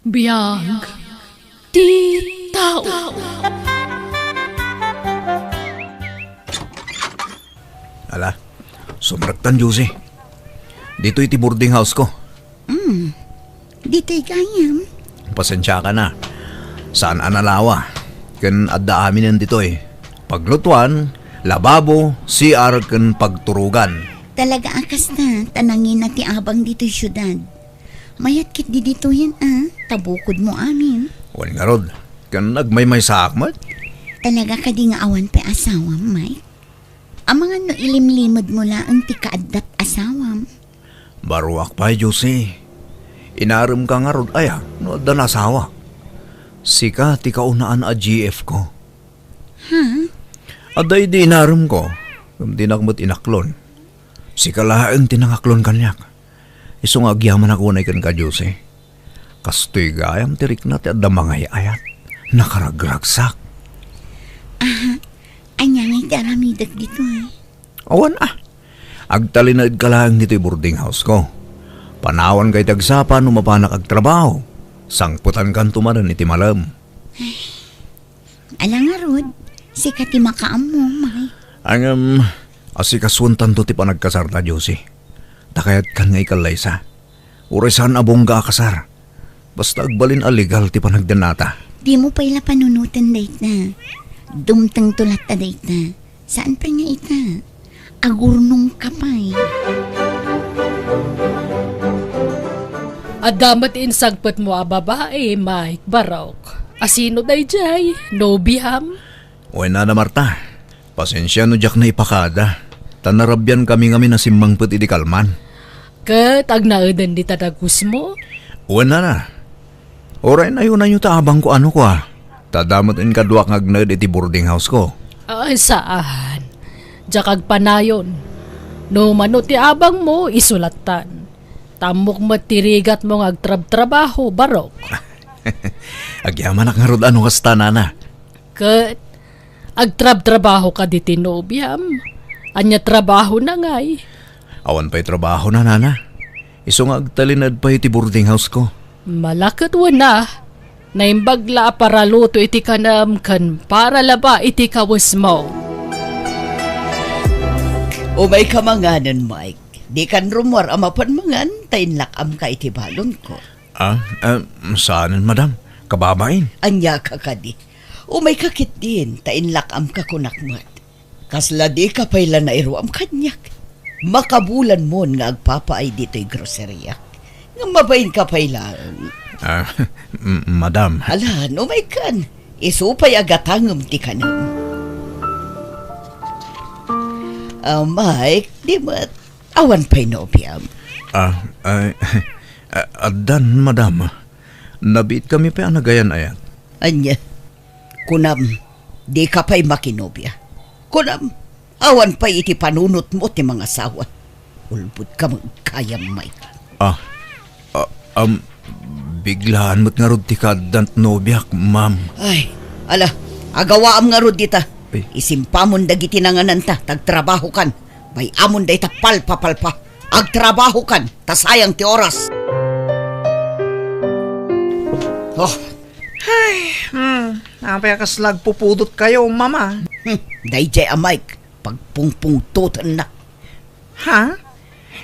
Biyag di tao. Ala, sumraktan, Josie. Dito iti boarding house ko. Dito'y gayam. Pasensya ka na. Saan analawa? Kan adda amin yan dito eh. Paglutuan, lababo, CR kan pagturugan. Talaga akas na, tanangin na ti abang dito'y syudad. Mayat kit di dito yan tabukod mo amin. Wan nga rod, kan nagmaymay sa akmat. Talaga ka di nga awan pa asawam, Mike. Ang mga no ilimlimod mo lang ti kaaddat asawam. Baruak pa, Josie. Inaram ka nga rod, aya, no adda nasawa. Sika, ti kaunaan a GF ko. Ha? Aday di inaram ko, kung di nakmat inaklon. Sika lahaan tinangaklon kanyak. Iso nga agyaman ako na ikan ka, Josie. Kastoy gayam tirik na ti adda mga ayat. Nakaragragsak. Anyangay daramidag dito Awan agtalinad ka lang dito'y boarding house ko. Panawan kay tagsapan umapanak ag trabaho. Sangputan kan tumanan iti malam. Alang nga rod, sika ti makaam mo, Mike. Ang asikaswantan to ti panagkasarta, Josie. Takayat kan nga ikalaysa. Urisan abong ga akasar. Basta agbalin alegal ti panagdanata. Di mo pala panunutan date na. Dumtang tulat na date na. Saan pa nga ita? Agurnong kapay. Adamat insagpat mo a babae, Mike Barok. Asino day jay? No biham? Uy na Marta. Pasensya no jak na ipakada. Tanarabyan kami na simbang pati di kalman. Kat agnaadan di tadagus mo? Uy na. Oray na yun taabang ko ano ko Tadamatin kadwak ngagnad iti boarding house ko. Saan? Jakag panayon. No mano ti abang mo, isulatan. Tamok matirigat mo agtrab-trabaho, Barok. Agyaman nga rod ano kasta nana. Kat, agtrab-trabaho ka di tinobyam. Anya trabaho na ngay. Awan pa'y trabaho na nana. Iso nga agtalinad pa iti boarding house ko. Malakat wana. Naimbagla para luto iti kanam kan para laba iti kawas mo. Umay ka manganan, Mike. Di kan rumor amapan mangan, tainlakam ka iti balon ko. Saanan madam? Kababain? Anya ka kadi. Umay kakit din, tainlakam ka kunakmat. Kasla di ka payla na iruam kanyak. Makabulan mo nga agpapaay dito'y groceria. Nga mabayin ka payla. Madam. Alan, umay kan. Isupay agatangam ti kanam. Mike, di mat. Awan pa'y nobyam. Adan, madam. Nabit kami pa anagayan ayat. Anya, kunam, di ka pa'y makinobya. Kunam, awan pa'y iti panunot mo ti mga sawa. Ulbud ka magkayam, Mike. Biglaan mo't nga rod ti kadant nobyak, ma'am. Ay, ala, agawaam nga rod dita. Ay. Isimpamon dagiti nanganan ta, tagtrabaho kan. May amon day ta palpa. Agtrabaho kan, tasayang ti oras. Oh, Napay kaslag pupudot kayo, mama. dayjay a Mike, pagpungpungtutan na. Ha?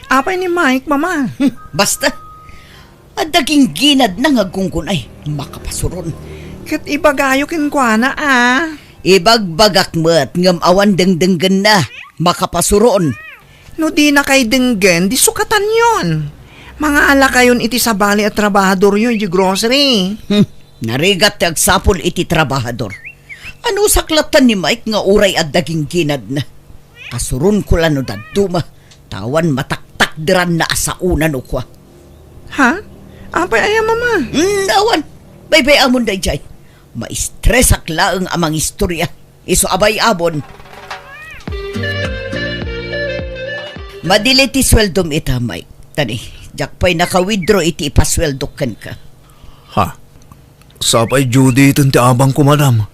Apay ni Mike, mama. Basta, adaging ginad na nga gunggunay, makapasuron. Kat ibagayo kinkwana, Ibagbagak mo't ngam awan dengdenggan na, makapasuron. No di na kay denggen, di sukatan yon. Mga ala kayon iti sabali at trabahador yun, di grocery. Narigat ti agsapol iti trabahador. Ano saklatan ni Mike nga uray at daging ginad na? Kasuron ko lang no daduma, tawan mataktakdiran na asaunan o kwa. Ha? Apay aya, mama. Awan, baybay amon day jay. Maistresak laeng amang istorya. Iso abay abon. Madili ti sweldom ita, Mike. Tani, jakpay naka-withdraw iti ipasweldokan ka. Ha? Sapay Judy itin ti abang ko, madam.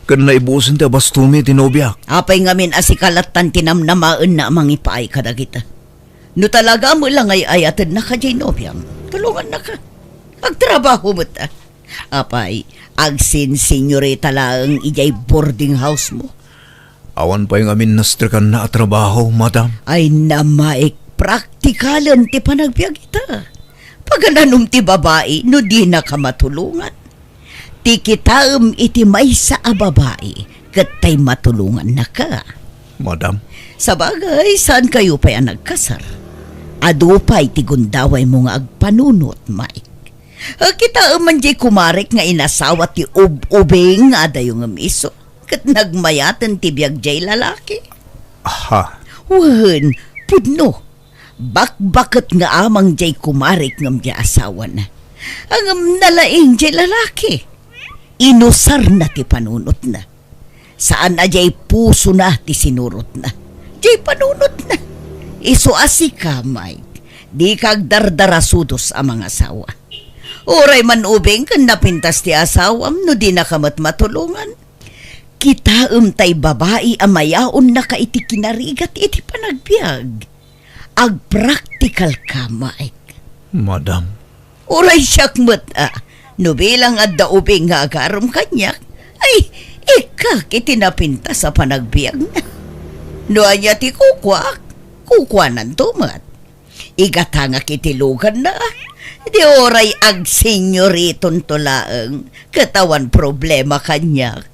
Kan naibusin ti abastumi ti nobyak. Apay ngamin asikalatan tinamnamaan na amang ipaay kadagita. No talaga mo lang ay ayatan na ka, Jay Nobyang. Tulungan na ka. Agtrabaho mo ta. Apay, agsin senyorita lang ijay boarding house mo. Awan pa yung amin nastrikan na trabaho, madam. Ay namaik praktikalan ti panagbiag ita. Pagananom ti babae, no di na ka matulungan. Ti kitaam iti maysa a babae, katay matulungan na ka. Madam, Sa bagay, saan kayo pa yan nagkasar? Adupay ti gundaway mo nga agpanunot, Mike. Kita man di kumarik nga inasawa ti ubing nga adayong amiso. Kat nagmayatan ti biyag jay lalaki. aha, Wan, pudno. Bakbakit nga amang jay kumarik ngam di asawa na. Ang nalaing jay lalaki. Inusar na ti panunot na. Saan na jay puso na ti sinurot na. Jay panunot na. Isuasi ka, Mike. Di kag dardarasudos ang mga asawa. Oray man ubing kan napintas ti asawam no di nakamat matulungan. Kita tay babae amayaon na ka iti kinarigat iti panagbiag. Ag-practical ka, Mike. madam. Oray siyak no bilang adda ubing nga agarom kanyak, ay ikak iti napinta sa panagbiag na. No anya ti kukwanan tumat. Igatanga kiti lugan na. Di oray ag senyoriton tulaang katawan problema kanyak.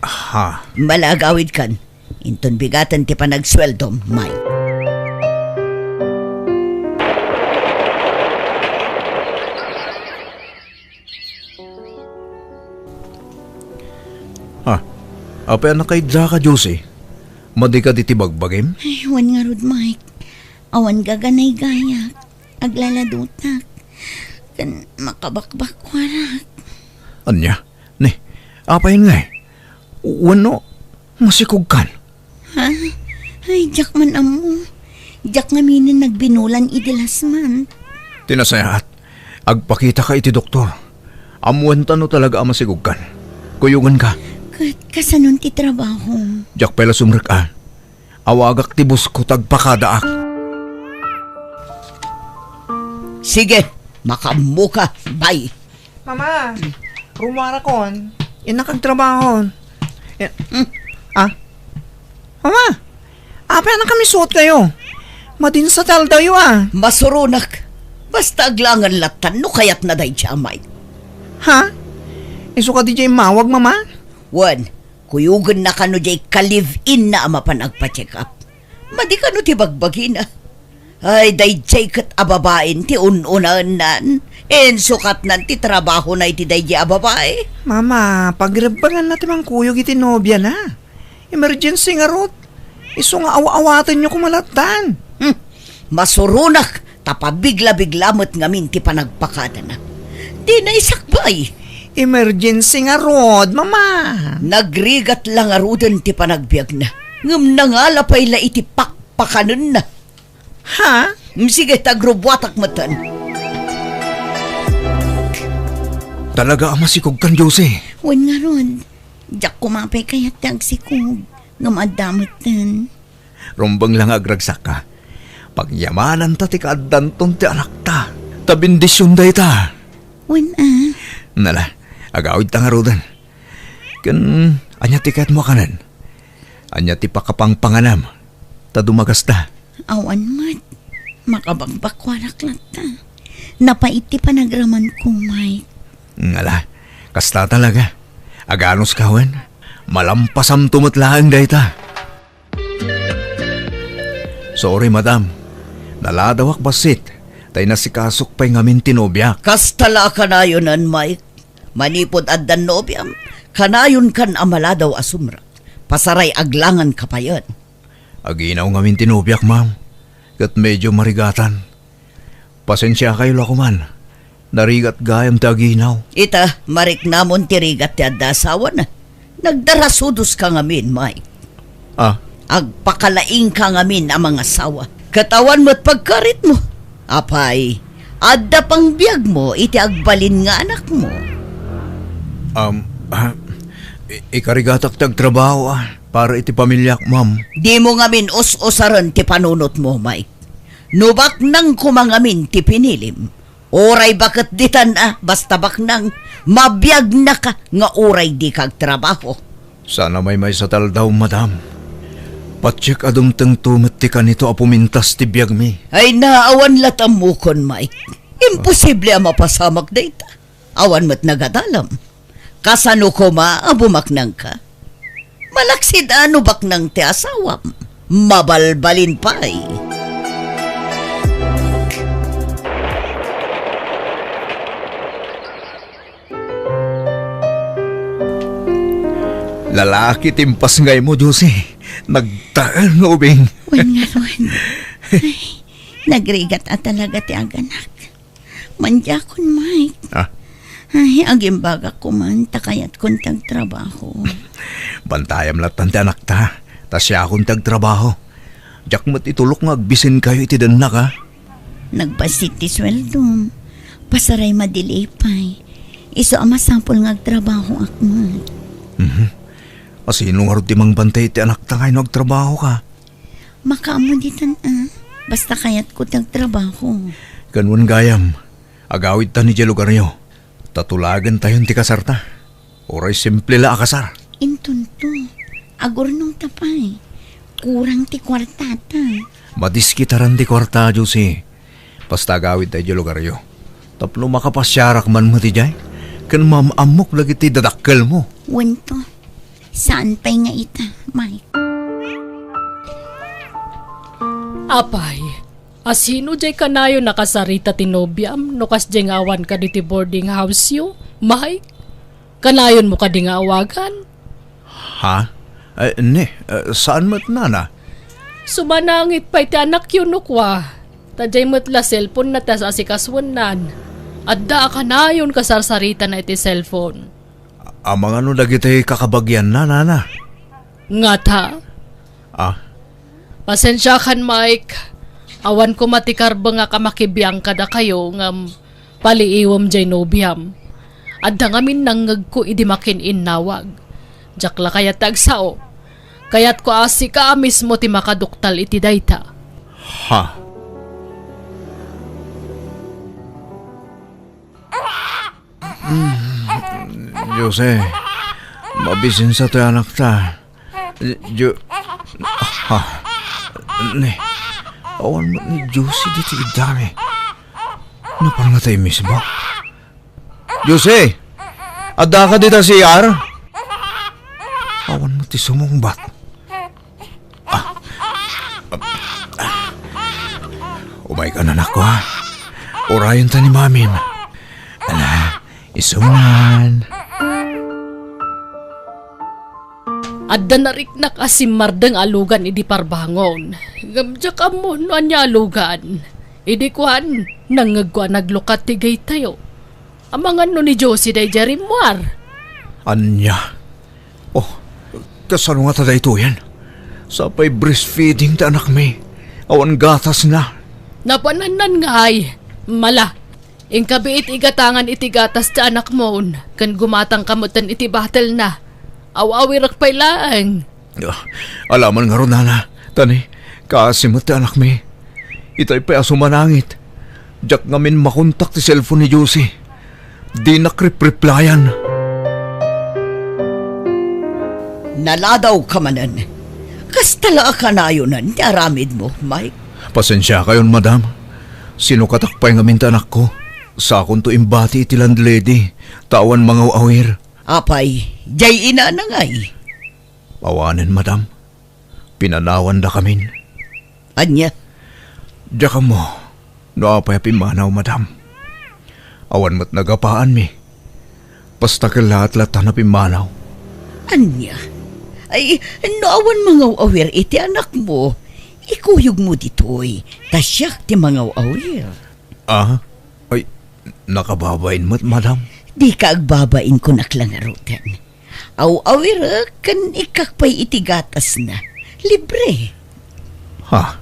Aha, Malagawid kan. Inton bigatan ti panagsweldom, Mike. apa na kay ka, Josie? Madi ka diti bagbagim? Ay, wan nga rod, Mike. Awan gaganay gayak. Aglaladutak. Kan makabakbak warak. Anya? Ne, apa yun nga eh? Wano, masikog kan. Ha? Ay, jak man amo. Jak nga minin nagbinulan idilas man. Tinasayat, agpakita ka iti doktor. Amuan tano talaga ang masigog kan. Kuyugan ka. Kasanon ti trabaho. Jak pala sumrek ah. Awagak tibus ko tagpakadaak. Sige, makamuka. Bye. Mama, rumara kon. Yan nakagtrabaho. Mama, apa na kami suot kayo? Madin sa taldayo Masurunak. Basta aglangan latan no kayat na day siya, Mike. Ha? Iso ka di jay mawag, mama? Wan, kuyugan na kano jay ka-live-in na ama pa nagpa-check up. Madi kano ti bagbagin na. Ay, day jay kat ababain ti un-unan nan. En sukat nan ti trabaho na iti day jay ababae. Mama, pagrebangan natin ang kuyog iti nobya na. Emergency nga rot. Iso nga awa-awatan nyo kumalatan. Masurunak, tapabigla-biglamot ngamin ti panagpakada na. Di na isakbay. Emergency nga rod, mama. Nagrigat lang arudan ti panagbiag na. Ngam nangalapay la iti pakpakanan na. Ha? Sige, tagrubwatak matan. Talaga ang masikog kan, Josie. Wan nga rod. Jak kumapay kayat tagsikog. Ngam adamot tan. Rumbang lang agragsak ka. Pagyamanan ta ti kaaddanton ti anak ta. Tabindisyon day ta. Wan Nala, agawid ta nga rodan. Kan, anya ti kat mo kanan. Anya ti pakapangpanganam. Ta dumagas ta. Awan mat. Makabagbak warak lata. Napaiti panagraman ko, Mike. Ngala, kasta talaga. Aganos kawan. Malampasam tumutlaang day ta. Sorry, madam. Naladawak basit. Tay nasikasok pa'y ngamin tinobyak. Kastala kanayonan, Mike. Manipod addan nobyam. Kanayon kan amala daw asumra. Pasaray aglangan kapayan. Aginaw ngamin tinobyak, ma'am. Kat medyo marigatan. Pasensya kayo lakuman. Narigat gayam ti aginaw. Ita, marik namon tirigat ti adda asawa na. Nagdarasudos ka ngamin, Mike. Ah, Agpakalaing ka ngamin ang mga asawa. Katawan mo't pagkarit mo. Apay, adda pang biyag mo, iti agbalin nga anak mo. ikarigatak tagtrabaho para iti pamilyak, ma'am. Di mo ngamin us-usaran ti panunot mo, Mike. Nubak nang kumangamin ti pinilim. Oray bakit ditan basta bak nang mabiyag na ka nga oray di kag trabaho. Sana may sa taldaw, madam. Patsik adong teng tumati ka nito apumintas ti biyag mi. Ay naawan latam mo kon, Mike. Imposible ang mapasamak data. Awan mo't nagadalam. Kasano ko maabumaknang ka? Malaksid ano bak nang ti asawam? Mabalbalin pa'y. Lalaki timpas ngay mo, Josie. Nagtaan nga ubing. Wan nga ron. Ay, nagrigat at talaga ti aganak. Mandya kon, Mike. Ah, Ay, agimbaga ko man, takayat kong tagtrabaho. bantayam latan ti anak ta. Ta siya akong tagtrabaho. Diyak mo't itulok nga agbisin kayo iti danak, ha? Nagbasit ti sweldo. Pasaray madilipay. Iso ama sampol nga agtrabaho akmat. Asino nga rin ti mang bantay ti anak ta kayo nagtrabaho ka? Makaamo ditan basta kayat ko tagtrabaho. Ganwan gayam. Agawid ta ni lugar nyo. Tatulagan tayon ti kasarta. Oray simple la akasar. Intunto, agor nung tapay. Kurang ti kwartata. Madiskitaran ti kwarta, Josie. Basta agawid tayo lugar nyo. Tapno makapasyarak man mo ti jay. Kan mamamok lagi ti dadakkel mo. Wento, saan pa'y nga ita, Mike? Apay, asino jay kanayo nakasarita tinobyam no kas jay awan ka diti boarding house yo? Mike, kanayon mo ka di nga awagan? Ha? Saan mat nana? Sumanangit pa iti anak yun nukwa. Tajay mo't la cellphone na tas asikaswanan. At da kanayon kasarsarita na iti cellphone. Amang ano dagiti kakabagyan na, nana? Nga ta, Ah, pasensya kan Mike. Awan ko matikarba nga kamakibiyang kada kayo nga paliiwam jay nobyam. Adda ngamin nangag ko idi makin innawag. Jakla kaya tagsao. Kayat ko asi ka mismo ti makaduktal iti dayta. ha? Jose, mabisin sa to anak ta. Ha? Ne, awan mo ni Josie dito idami. Naparang tayo mismo. Jose, ada ka dito si Ar? Awan mo ti sumungbat. Umay ka na nako, ha? Orayon ta ni Mamin. Isunan. Adda nariknak asimardeng alugan idi parbangon. Gamjak amo no anya alugan. Idi kuan nangagwa naglukat ti gay tayo. Amangan no ni Josie day jarimwar. Anya. Oh, kasano nga taday ito yan? Sapay breastfeeding ta anak may. Awan gatas na. Napananan nga ay. Mala. Ingkabiit igatangan iti gatas ti anak mo. Kan gumatang kamutan iti battle na. Awawirak pa'y laang. Alaman nga ron, nana. Tani, kasimot ti anak may. Itay pa asumanangit. Diyak ngamin makontak ti cellphone ni Josie. Di nakrip-replyan. Naladaw ka manan. Kastala ka na yun ti aramid mo, Mike. Pasensya kayon, madam. Sinukatakpay ngamin ti anak ko. Sa akong to imbati iti landlady. Tawan mga awir. Apay, jay ina na ngay. Pawanin, madam. Pinanawan da kamin. Anya, Diyak mo. Naapay pimanaw, madam. Awan mo't nagapaan mi. Basta kalat-lata na pimanaw. anya. Ay, naawan mga awir iti anak mo. Ikuyog mo ditoy. Tasyak ti mga awir. Ah? Ay, nakababain mo't, madam. Di ka agbabain ko naklangarutan. Aw-awir kan ikakpay iti gatas na. Libre. Ha?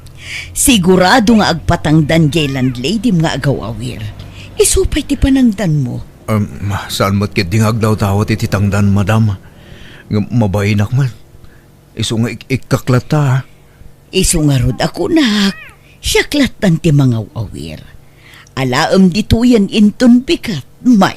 Sigurado nga agpatangdan jay landlady nga agaw-awir. Isupay ti panangdan mo. Saan mo't kiting agdaw-tawat iti tangdan, madam? Mabainak man. Iso nga ikaklata, ha? Isungarod ako nak. Siyaklatan ti mga awir. Alaam dito yan inton bigat, Mike.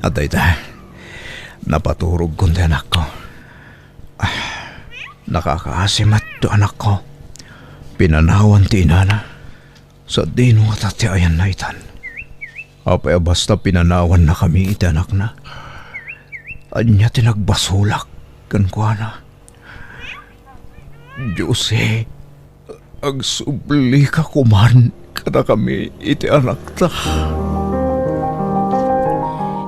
Atay ta, napaturog kundi anak ko. Nakakaasimat to anak ko. Pinanawan ti inana. Sa dino at ati ayan na itan. Apay basta pinanawan na kami iti anak na. Anya tinagbasulak kan ko na. Diyos agsubli ka kuman kada kami iti anak ta.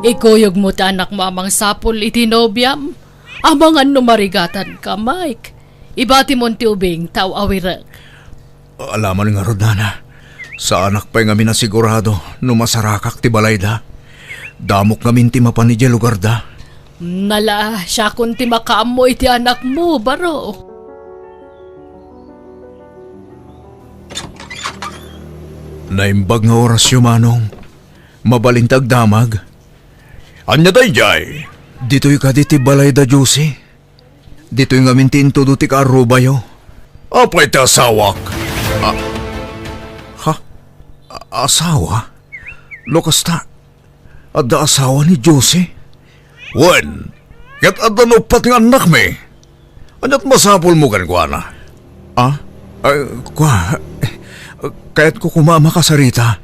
Ikuyog mo ti anak mo amang sapol iti nobyam. Amangan numarigatan ka, Mike. Ibati mo ti ubing tao awirag. Alaman nga rodana. Sa anak pa'y nga minasigurado no masarakak ti balayda. Damok nga minti mapan ni lugar da. Nala, siya kung ti makaam mo iti anak mo, baro. Naimbag nga oras yumanong. Mabalintag damag. Anya day jay? Dito'y ka diti balayda, Josie. Dito'y nga minti intudo ti kaarubayo. Apay ti asawak. Asawa? Lokas ta. Adda asawa ni Josie? Wen, kat adda no pati nga anak me. Anyat masapol mo kan kwa na? Kaya't ko kumama ka sarita.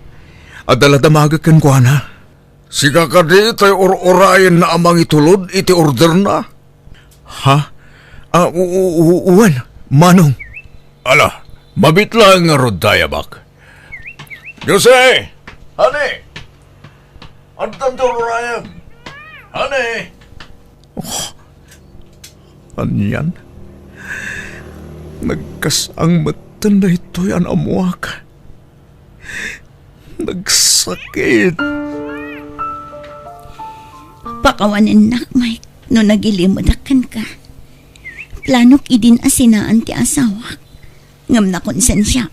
Adala damagag kan kwa na. Siga ka di tayo orayan na amang itulod iti order na. Ha? Wen, manong. Ala, mabitla nga rod dayabak. Jose! Honey! Antan to orayan. Honey! Anyan? Nagkasang matan na ito'y anamuak. Nagsakit. Pakawanan nak, Mike, no nagilimudakan ka. Planok idin asinaan ti asawa. Ngam na konsensya.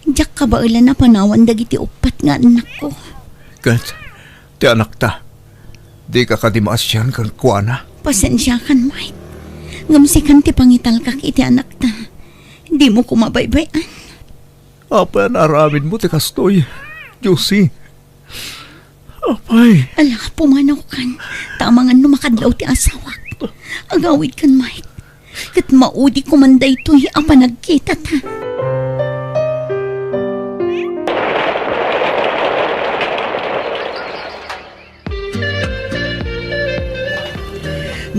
Diyak ka ba na panawan dagiti upat nga anak ko? Kat, ti anak ta. Di ka kadimaas yan kan kuana. Pasensya kan, Mike. Ngam sikan ti pangital kak iti anak ta. Di mo kumabaybayan. Apa na aramin mo ti kastoy, Josie? Apay. Ala, pumanaw kan. Tamangan numakadlaw ti asawa. Agawid kan, Mike. Kat maudi kumanday to'y ang panagkita ta.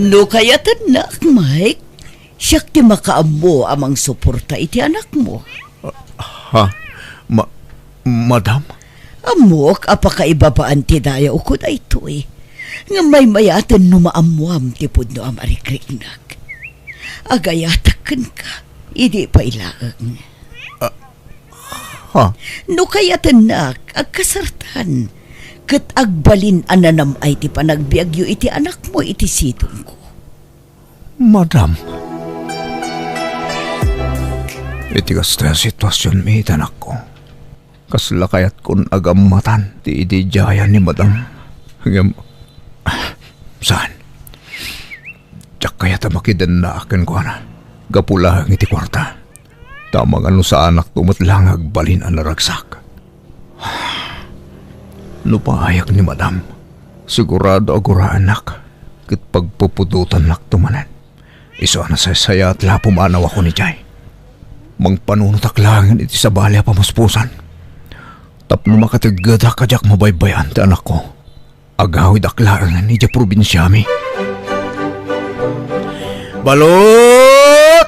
No kaya't anak, Mike. Siyak ti makaammo amang suporta iti anak mo. Ha? Madam? Amok, apakaibabaan ti daya uko na ito eh. Nga may mayaten numaamuam ti pudno am arikriknak. Agayatakan ka, hindi pa ilaang. Ha? No kaya't anak, agkasartan. Kat agbalin ananam ay ti panagbiagyo iti anak mo iti sitong ko. Madam? Iti kasta sitwasyon mi itanak ko. Kasla kayat kun agamatan ti idijayan ni madam. Hanggang... Saan? Tsak kaya tamakidan na akin ko na. Gapula ang iti kwarta. Tamang ano sa anak tumutlang agbalin ang naragsak. No paayak ni madam. Sigurado agura anak. Kit pagpupudutan nak tumanan. Iso na sa saya at la pumanaw ako ni Jay. Mang panunutak langin iti sa balya pamuspusan. Tapno makatigada kajak mabaybayan ti anak ko. Agawid aklaan ni Jay probinsyami. Balot!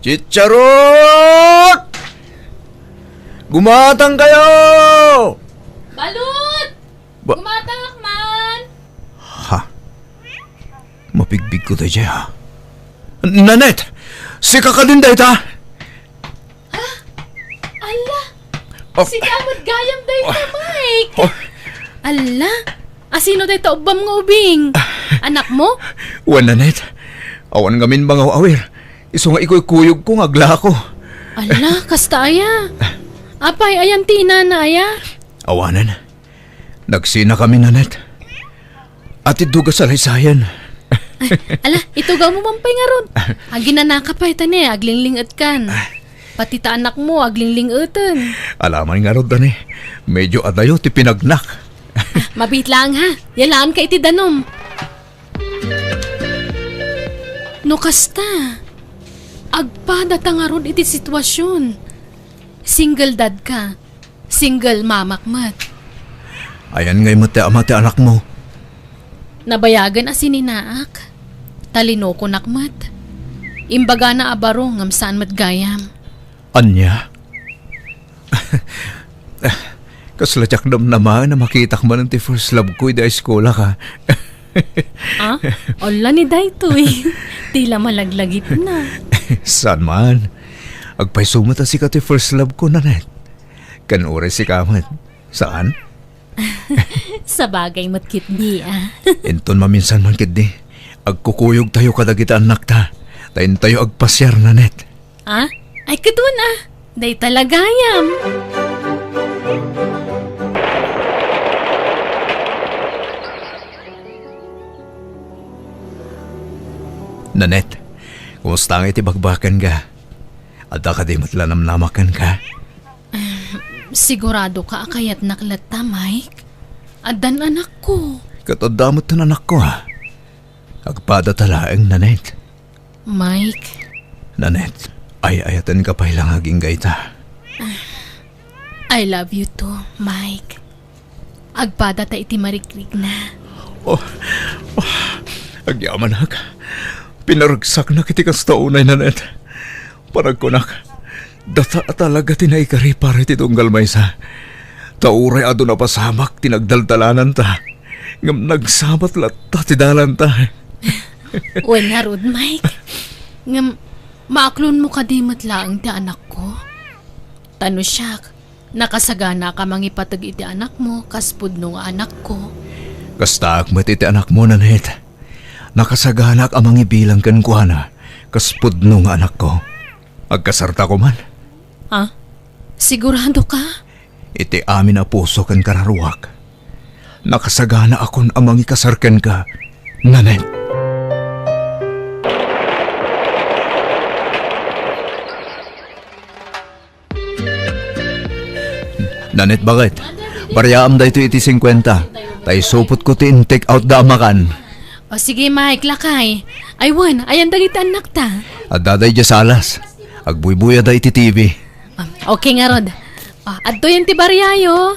Chicharot! Gumatang kayo! Balut! Gumatang man! Ha? Mapigbig ko tayo, ha? Nanette! Si kakadinday ta! Ala! Oh. Si kamot gayam day ta, Mike! Oh. Ala! Asino day ta ubam nga ubing? Anak mo? Wan, Nanette. Awan ngamin mga awir. Iso nga iko'y kuyog ko, ngagla ko. Ala, kastaya. Apay, ayan tina na aya. Awanan. Nagsina kami, Nanet. At iduga sa laysayan. Ala, itugaw mo mampay nga ron. Agi na nakapay tani, aglinglingat kan. Pati ta anak mo, aglinglingutan. Alaman nga ron, Dani. Medyo adayo ti pinagnak. Mabit lang ha, yalaan ka iti danom. No kasta, agpada ta nga ron iti sitwasyon. Single dad ka, single mamakmat. Ayan ngay mati amati anak mo. Nabayagan asininaak, talino ko nakmat. Imbaga na abaro ngam saan matgayam. Anya? Kasladyak naman na makita ka man ti first love ko ida eskola ka. Ah? Ola ni daytoy. Tila malaglagip na. Saan man? Agpaisumata si ka ti first love ko, Nanet. Kanure si kamat. Saan? Sa bagay mo't kitdi ah. Inton maminsan man kid di. Agkukuyog tayo kadagita anak ta. Tayin tayo agpasyar, Nanet. Ah? Ay kadun ah. Day talagayam. Nanet, kumusta nga iti bagbakan ka? At ka di matlanamnamakan ka? Sigurado ka akayat naklata, Mike? Adan anak ko. Katadamot na anak ko ha. Agpada talaang, Nanet. Mike, Nanet, ay-ayatan ka pa ilang aging gaita. I love you too, Mike. Agpada ta iti marikrik na. Agyaman ka. Pinaragsak na kiti kas taunay, Nanet. Paragkunak, data talaga tinaikari para iti tunggal maysa. Tauray ado na pasamak, tinagdaldalanan ta. Ngam nagsabat latta ti dalan ta. Uwan nga rod, Mike. Ngam, maaklon mo kadimot lang ti anak ko. Tano siyak, nakasagana ka mangipatag iti anak mo, kaspud no nga anak ko. Kastaak mo iti anak mo, Nanet. Nakasaganak amang ibilang kan kuhana, kaspud no nga anak ko. Agkasarta ko man. Ha? Sigurado ka? Iti amin na puso kan kararuak. Nakasagana akon amang ikasarken ka, Nanet. Nanet, bakit? Baryaam da ito iti 50. Tay supot ko ti in-take out da amakan. O sige, Mike, lakay. Aywan, ayan dagiti anak ta. At daday dya salas. Agbuybuya da iti TV. Okay nga rod. Adto yan ti baryayo.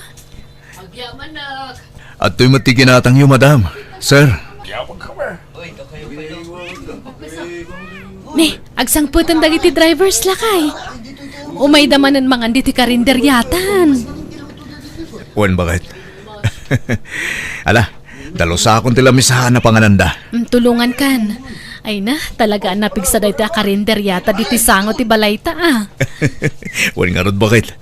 At to'y matiginatang yung madam. Sir. Ni, agsangputan dagiti drivers lakay. Umay damanan mga diti karinderyatan. Wan, bakit? Ala, dalosa akong tilamisahan na pangananda. Tulungan kan. Ay na, talaga napig sa dahi ti karinderyata diti sango ti balay ta ah. Wan nga rod, bakit?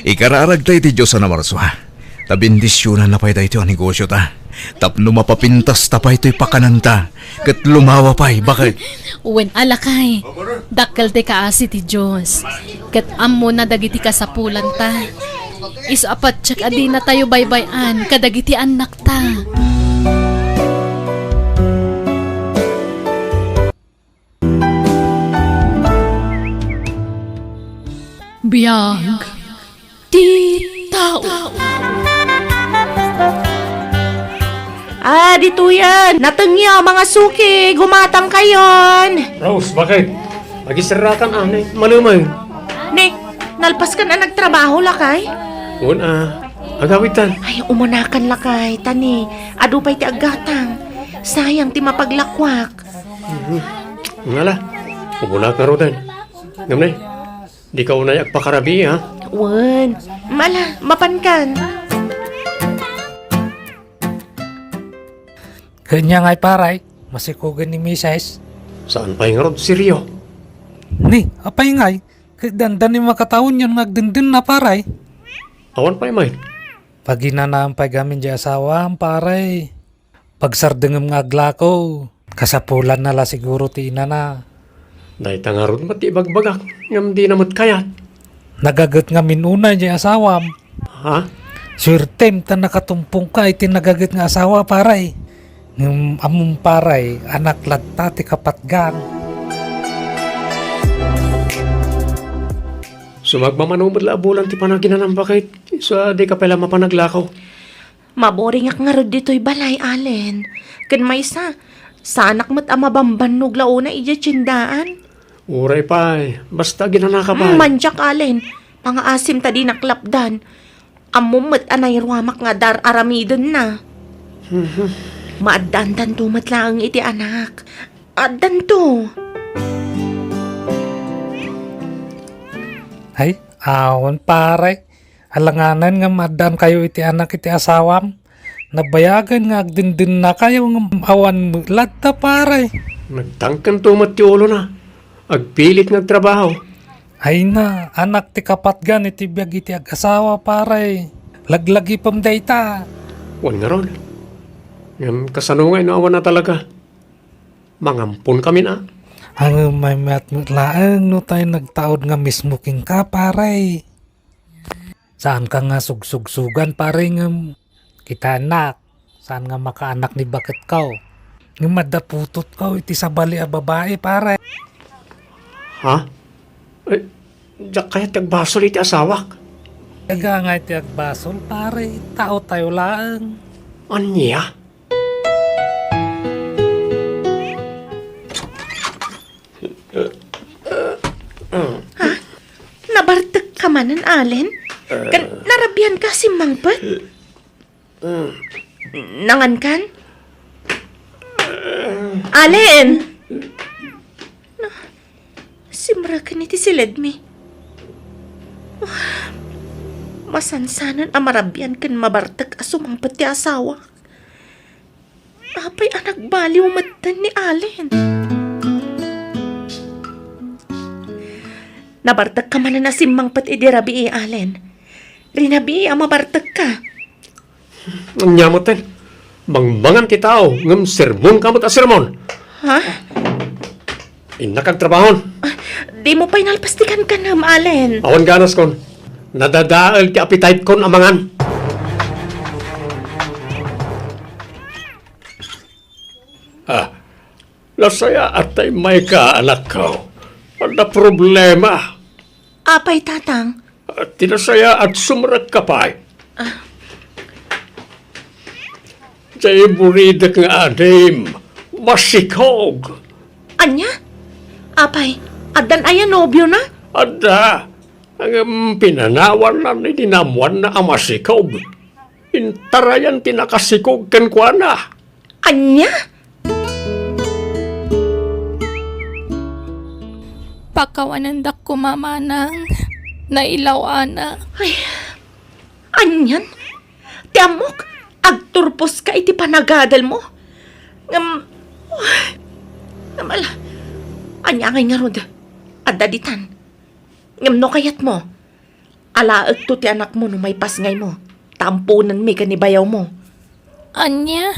Ikararag tayo ti Diyos na marso ha. Tabindisyonan na pa'y tayo ti negosyo ta. Tapno mapapintas ta pa'y to'y pakananta. Kat lumawa pa'y, bakit? Uwen alakay. Dakkel ti kaasi ti Diyos. Kat ammo na dagiti kasapulan ta. Isapat tsak adi na tayo baybayan kadagiti anak ta. Biyag ti tao. Dito yan. Natengya, mga suki. Gumatang kayon. Rose, bakit? Magisarakan anay, malumay. Nek, nalpas ka na nagtrabaho, lakay? Agawitan. Ay, umunakan, lakay. Tani, adu pa'y ti agatang. Sayang ti mapaglakwak. Ngala, ugunak na rodan. Gamnay, di ka unay agpakarabi, ha? Wen, mala, mapankan. Kanya nga'y paray, masikugan ni Mrs. Saan pa yung rod, Sirio? Ni, apay nga'y, dandan ni makataon yun nagdindin na paray. Awan pa yung main. Pag inanaang pagamin di asawa, ang paray. Pagsardengam nga aglako, kasapulan na la siguro ti ina na. Dahil tanga rod, mati bagbagak. Ngam di namot kayat. Nagagat nga minuna di asawam. Ha? Swerte ta nakatumpong ka iti nagagat nga asawa paray. Ngam among paray anak latta ti kapatgang. Sumagmamanumad laabulan ti panaginan ng bakit sa di ka pala mapanaglakaw. Maboring ak nga rod dito'y balay, Allen. Kan may sa anak mo't amabambanog launa iya tsindaan. Uray pa basta ginanaka pa. Manjak, Allen. Mga asim ta di naklapdan. Amumot anay ruamak nga dar aramidon na. Maaddan tumat lang iti anak. Addan to. Ay, awan pare. Alanganan nga madan kayo iti anak iti asawam. Nabayagan nga agdindin na kayo nga awan latta pare. Nagtangkan tumat ti ulo na. Agpilit nagtrabaho. Ay na, anak ti kapatgan iti biyag iti ag-asawa pare. Laglagi pam dayta. Wan nga ron. Ngam kasanungay no awan na talaga. Mangampun kami na. Ang may matmutlaang no tayo nagtaod nga mismo king ka pare. Saan ka nga sugsugsugan pare nga kita anak. Saan nga makaanak ni bakit kaw. Nga madaputot kaw iti sabali a babae pare. Ha? Eh, diyak kaya tagbasol iti asawak. Kaga nga iti agbasol pare. Tao tayo lang. Anya? Nabartag ka manan, Allen? Narabihan ka si Mangpet? Nangan kan? Allen! Simra ka ni ti siledmi. Masansanan amarabian kan mabartag asumangpet ti asawa. Apay anak baliw matan ni Allen. Nabartag ka man na simangpet idirabi Allen. Rinabi mabartag ka. Anya mo ten. Mangmangan ti tao. Ngam sermon kamot a sermon. Ha? Inakagtrabahon. Di mo pa'y nalpastikan ka nam, Allen. Awan ganas kon. Nadadaal ti appetite kon amangan. Lasaya atay may ka anak ko. Ada problema. Apay, tatang. At tinasaya at sumrak ka pa. Jay buridak nga adim. Masikog. Anya? Apay, adan ayan nobyo na? Ada. Ang pinanawan na ni dinamuan na amasikog. Intarayan tinakasikog kan kwa na. Anya? Pakawanandak ko mamanang nailawana. Ay, anyan? Tiamok, agturpos ka iti panagadal mo. Namala, anya ngay nga rod, adaditan. No kayat mo, alaag to ti anak mo no may pasngay mo. Tampunan mi kanibayaw mo. Anya?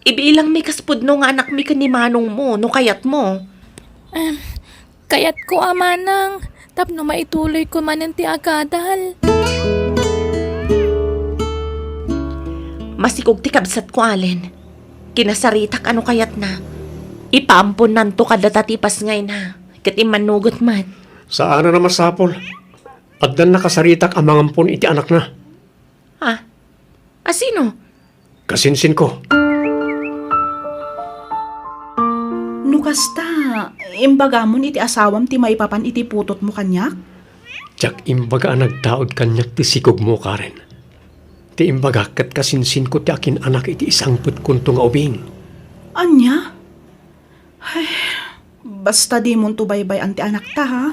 Ibilang mi kaspudno nga anak mi kanimanong mo no kayat mo. Kayat ko amanang, tapno maituloy ko manan ti agadal. Masikog ti kabsat ko, Allen. Kinasaritak ano kayat na. Ipampon nanto kadatatipas ngay na. Kat imanugot man. Saan na masapol? Agdan nakasaritak ang mangampon iti anak na. Ha? Asino? Kasinsin ko. Nukasta, imbagamon iti asawam ti maipapan iti putot mo kanyak? Tiyak imbaga nagtaod kanyak ti sikog mo, Karen. Ti imbaga kat kasinsin ko ti akin anak iti isang putkunto nga ubing. Anya? Ay, basta di mo tubaybay ang ti anak ta, ha?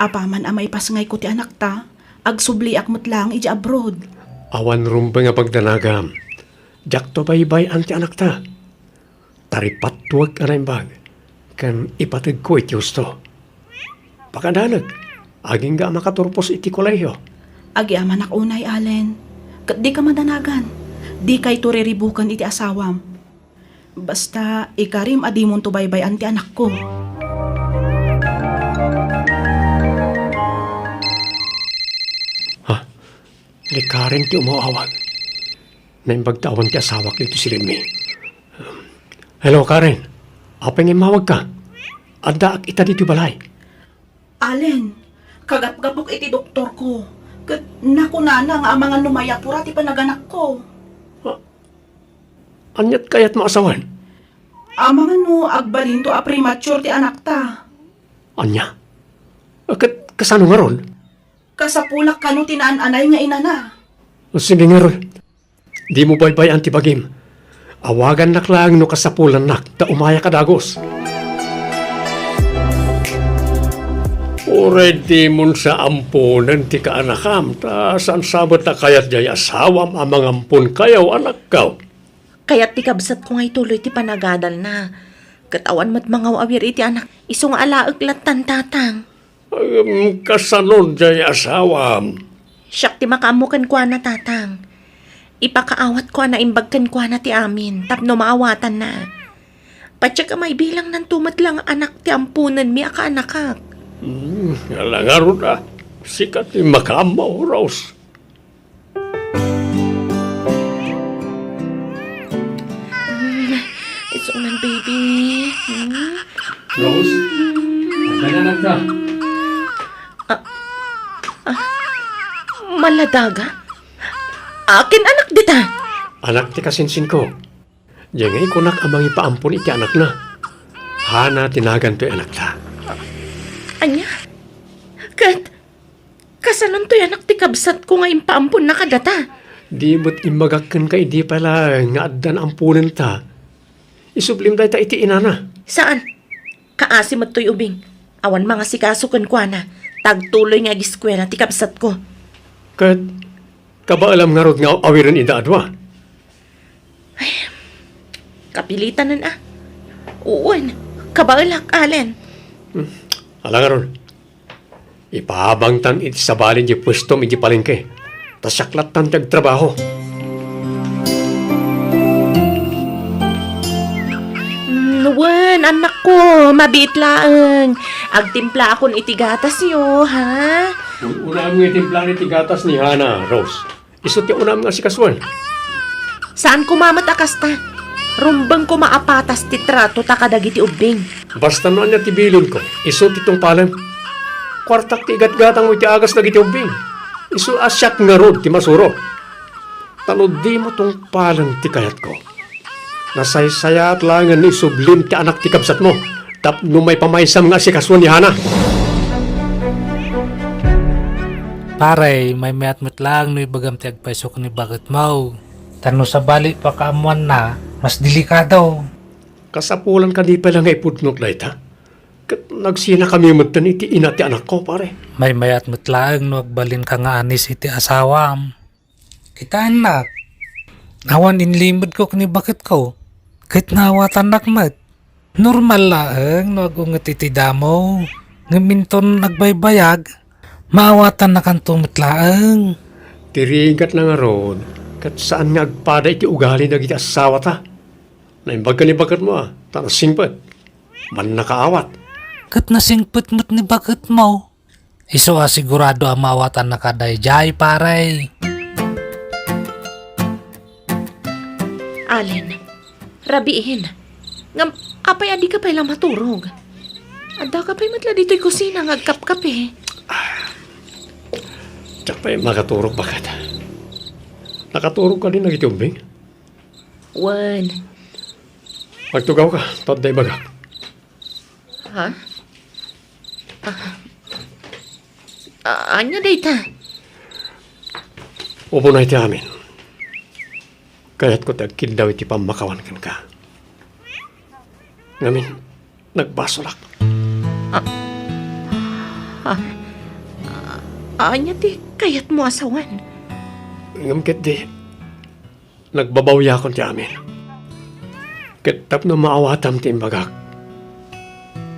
Apaman amay pasngay ko ti anak ta, agsubli akmot lang iji abroad. Awan rumba nga pagdanagam. Diyak to baybay ang ti anak ta. Taripatwag anay bag. Kan ipatid ko iti gusto. Pakadalag. Aging ga makaturpos iti koleyo. Agi amanak unay, Allen. Kat di ka madanagan. Di kay turiribukan iti asawam. Basta ikarim adi mo tubaybay ang ti anak ko. Ni Karen ti umawawag. Naimbagtawan ti asawak dito si Rinmi. Hello, Karen. Apa nga mawag ka? Anda ak ita dito balay. Allen, kagap-gapok iti doktor ko. Naku na nga ang mga numayapura ti panaganak ko. Anyat kayat maasawan? Ang mga agbalin to a premature ti anak ta. Anya? Kasano nga ron? Kasapulak kanu tinaan-anay nga inana. Sige nga ron. Di mo baybay antibagim. Awagan nak lang no kasapulan nak ta umaya kadagos. Already mun sa ampunan ti kaanakam ta saan sabot na kayat jay asawam amang ampun kayaw anak kaw. Kaya't ti kabsat ko nga ituloy ti panagadal na. Katawan mo't mga awir iti anak. Isong alaag latan tatang. Kasanod jay asawam. Siyak ti makaamukan kwa na tatang. Ipakaawat kwa na imbagkan kwa na ti amin. Tapno maawatan na. Patsya ka may bilang ng tumat lang anak ti ampunan mi aka anakak. Alangaro na. Sikat ti makamaw, Rose. It's on baby. Rose? Magkananak ka. Maladaga? Akin anak dita. Anak ti kasinsin ko. Diyangay kunak amang ipaampun iti anak na. Hana tinagan to anak ta. Anya? Kasanon to anak ti kabsat ko nga impaampun na kadata. Di mo't imagakan ka di pala nga addan ampunan ta. Isublim day ta iti inana. Saan? Kaasi mo to'y ubing. Awan mga sikasukan kwa na. Tagtuloy nga giskwela ti kabsat ko. Kabaalam nga rod nga awiran idaadwa. Kapilitan na. Uwan. Kabaalak, Allen. Alang nga ron. Ipahabangtan iti sabalin di pwesto iti palengke. Tasaklatan tiyag trabaho. Nuwan, anak ko. Mabit laang. Agtimpla akon iti gatas yo, ha? Unam nga itimplan iti gatas ni Hana, Rose. Isot yung unam nga si Kaswan. Saan ko mamatakas ta? Rumbang ko maapatas ti trato ta kadagiti ubing. Basta noon niya tibilin ko, isot itong palam. Kwartak ti igat-gatang mo iti agas na giti ubing. Iso asyak nga rod ti masuro. Tanod di mo tong palang ti kayat ko. Nasaysayat lang nga isublim ti anak ti kabsat mo. Tapno may pamaysam nga si Kaswan ni Hana. Pare, may mayat-mat lang no ibagam ti agpaisok ni bakit mau. Tano sa bali pa kaamuan na, mas delikado. Kasapulan ka di pala nga ipudnot na ita. Nagsina kami matan iti ina ti anak ko, pare. May mayat-mat lang no agbalin ka nga anis iti asawam. Kita anak. Nawan inlimod ko kani bakit ko. Kahit nawatan nakmat. Normal lang no agungat iti damo. Ngaminton nagbaybayag. Maawatan na kang tumitlaang. Tirigat na nga rod. Kat saan nga agpada iti ugali na iti asawa ta. Naimbag ka ni bagat mo tanasingpet. Man nakaawat. Kat nasingpet mo't ni bagat mo. Iso sigurado ang maawatan na kadayjay paray. Allen, rabiin. Ngam, apay adi ka pa ilang maturog. Ada ka pa'y matla dito'y kusina ngagkap-kape. Tsak pa'y makaturog bagat. Nakaturog ka din na iti umbing. Wan. Magtugaw ka, taday bagak. Ha? Anya dayta? Upo na iti amin. Kaya't ko tagkil daw iti pamakawan kan ka. Ngamin, nagbasolak. Anya di kayat mo asawan? Ngamkit di, nagbabawya kon ti amin. Kitap na maawatam ti imbagak.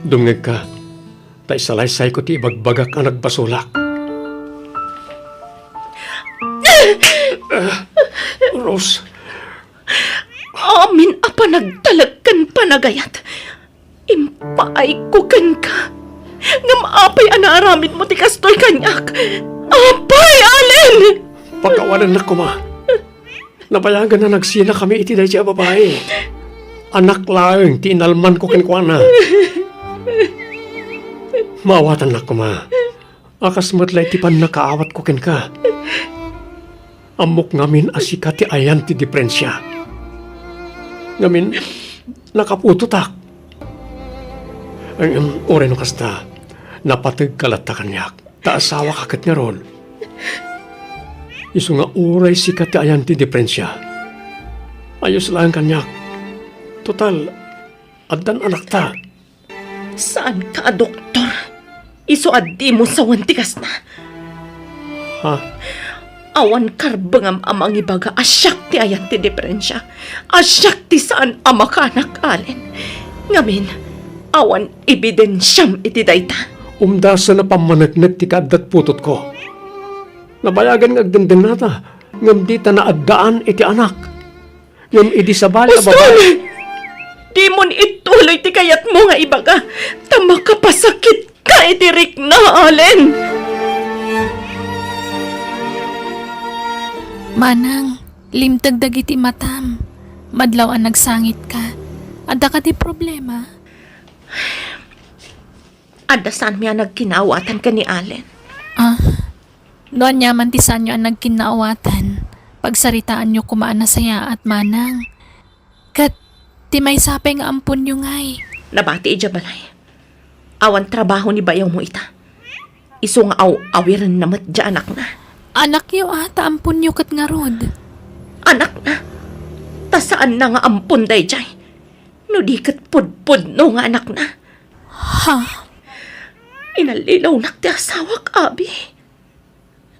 Dumngeg ka, ta isalaysay ko ti ibagbagak ang nagbasolak. Rose. Amin apa nagtalagkan panagayat. Impaay ko kan ka. Ngam apay anaaramid mo ti kastoy kanyak. Apay, Allen! Pagkawanan na ko, ma. Nabayagan na nagsina kami iti dahil siya babae. Anak lang, tinalman ko kinkwana. Maawatan na ko, ma. Akas matlay tipan nakaawat ko kinka. Amok ngamin asika ti ayan ti diferensya. Ngamin, nakapututak. Ang oray no kasta, napatag kalata kanyak. Taasawa kakat nga ron. Iso nga oray sika ti ayan ti diferensya. Ayos lang kanyak. Total, adan anak ta. Saan ka, doktor? Iso addi mo sa wantikas na. Ha? Awan karbangam amang ibaga asyak ti ayan ti diferensya. Asyak ti saan ama kanak Allen. Ngamin, awan ebidensyam iti dayta. Umdasa na pamanagnet ti kadat putot ko. Nabayagan nga agdenden nata. Ngam di ta na addaan iti anak. Ngam idi sabali a babae. Di mon ituloy ti kayat mo nga ibaga. Tama ka pasakit ka iti Rick na, Allen. Manang, limtag dagiti matam. Madlaw ang nagsangit ka. Adda ka ti problema. Adda saan miya nagkinawatan ka ni Allen? Doon yaman ti sanyo ang nagkinaawatan. Pagsaritaan nyo kumaan na saya at manang. Kat, ti may sapay nga ampun nyo ngay. Nabati ija balay. Awan trabaho ni bayaw mo ita. Iso nga awiran namat dya anak na. Anak yo ampun nyo kat nga rod. Anak na. Ta saan na nga ampun day jay. No di kat pudpud no nga anak na. Ha? Inalilaw nak ti asawak, abi.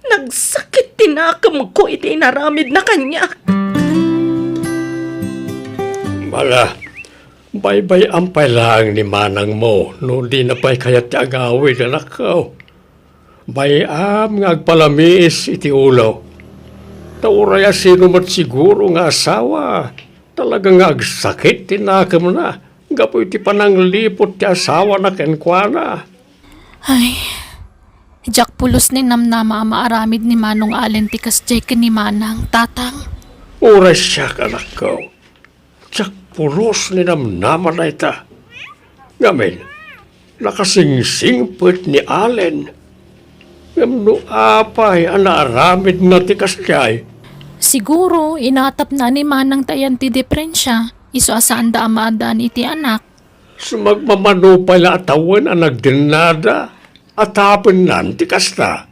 Nagsakit tinakam ko iti inaramid na kanya. Bala, bye-bye ampay lang ni manang mo. No di na pa'y kayat ti agawin anak ko. Bayam nga agpalamiis iti ulo. Tauraya sino mat siguro nga asawa. Talagang agsakit tinakam na. Gapo iti pananglipot ti asawa na kenkwana. Ay, jak pulos ni namnama maaramid ni Manong Allen ti kasjay ni Manang, tatang. Oras siya anak ko. Tsak pulos ni namnaman na ita. Ngamin, nakasingsingpot ni Allen. Ngamno apay ang naaramid na ti kasjay. Siguro, inatap na ni Manang tayan ti diferensya. Iso asaan da amaadaan iti anak. Sumagmamano pala atawan ang nagdinada at hapon nanti kasta.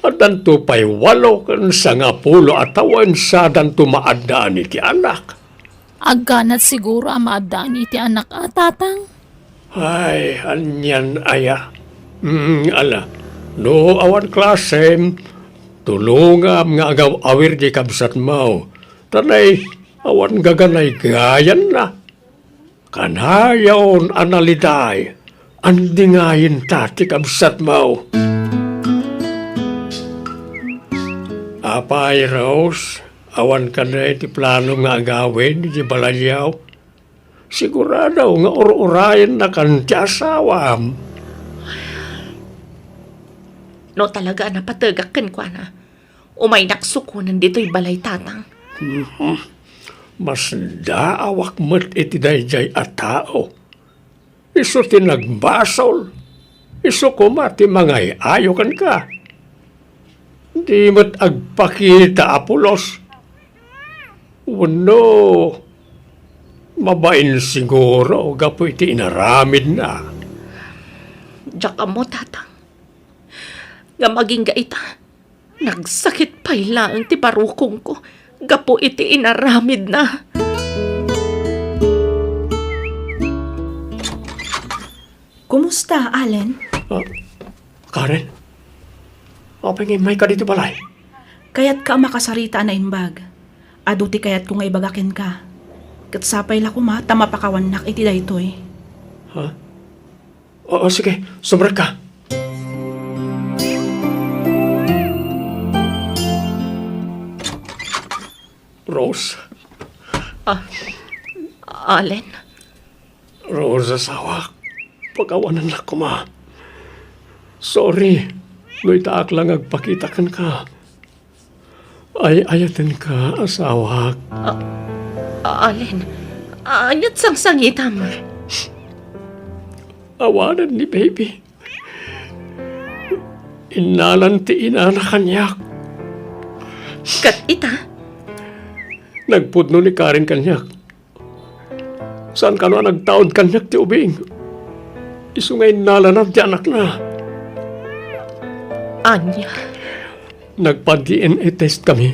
At danto pa'y 8 kan sa nga pulo atawan sa danto maadaan iti anak. Agganat siguro amaadaan iti anak at tatang. Ay, anyan aya. Ala, no awan klasem, tulungam nga agaw awir di kabsat mo. Tanay, awan gaganay gayan na. Kanayaon analiday, andingayin tati kabsat mo. Apay, Rose, awan ka na iti plano nga agawin di balayyaw. Sigurado nga ur-urayan na kan ti asawam. No talaga napatagakan ko na. Umay naksukunan dito'y balay tatang. Mas daawak mo't iti dayjay at tao. Iso ti nagbasol. Iso kumati mangay ayokan ka. Di mo't agpakita apulos. Wano, mabain siguro gapo iti inaramid na. Diyak mo tatang. Nga maging gaita. Nagsakit pa'y lang ti parukong ko. Gapo iti inaramid na. Kumusta, Allen? Karen, apeng may ka dito balay. Kayat ka makasarita na imbag. Aduti kayat ko nga ibagakin ka. Katsapay la kuma, tama pakawanak iti daytoy. Ha? Oo, sige, sumrag ka. Rose. Allen? Rose, asawa. Pagawanan na ko, ma. Sorry. No'y taak lang agpakitakan ka. Ay ayatan ka, asawa. Alin, anyat sang sangitam. Awanan ni baby. Inalan ti inana kanyak. Kat ita, Nagpudno ni Karen kanyak. Saan ka na nagtaon kanyak ti ubing? Isungay nalanap ti anak na. anya, Nagpa-DNA test kami.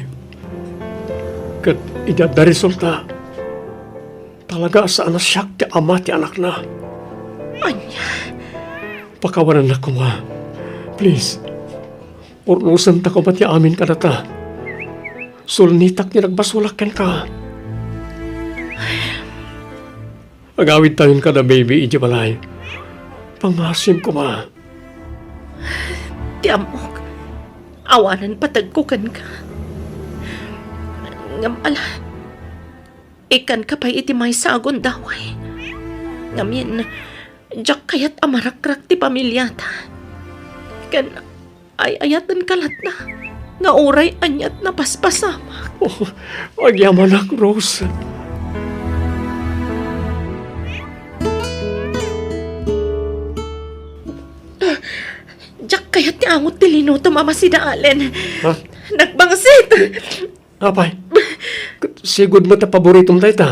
Kat ida da resulta. Talaga saan na siyak ti ama ti anak na. anya, Pakawanan na ko ma. Please. Urnusan ta ko ba ti amin ka na ta? Sulnitak ni nagbasulakan ka. Agawid tayon ka na baby, iji balay. Pangasim ko ma. tiamok, awanan patagkukan ka. Ngam ala, ikan ka pa'y iti may sagon daway. Ngamin, jak kayat amarakrak ti pamilyata. Kan ay ayatan kalat na, nga oray anyat na paspasama. Oh, agyaman ak, Rose. Jak kayat ti angot ti linuto mama si Daalen. Ha? Nagbangsit! Apay, sigod mo ta paboritong tayo ta.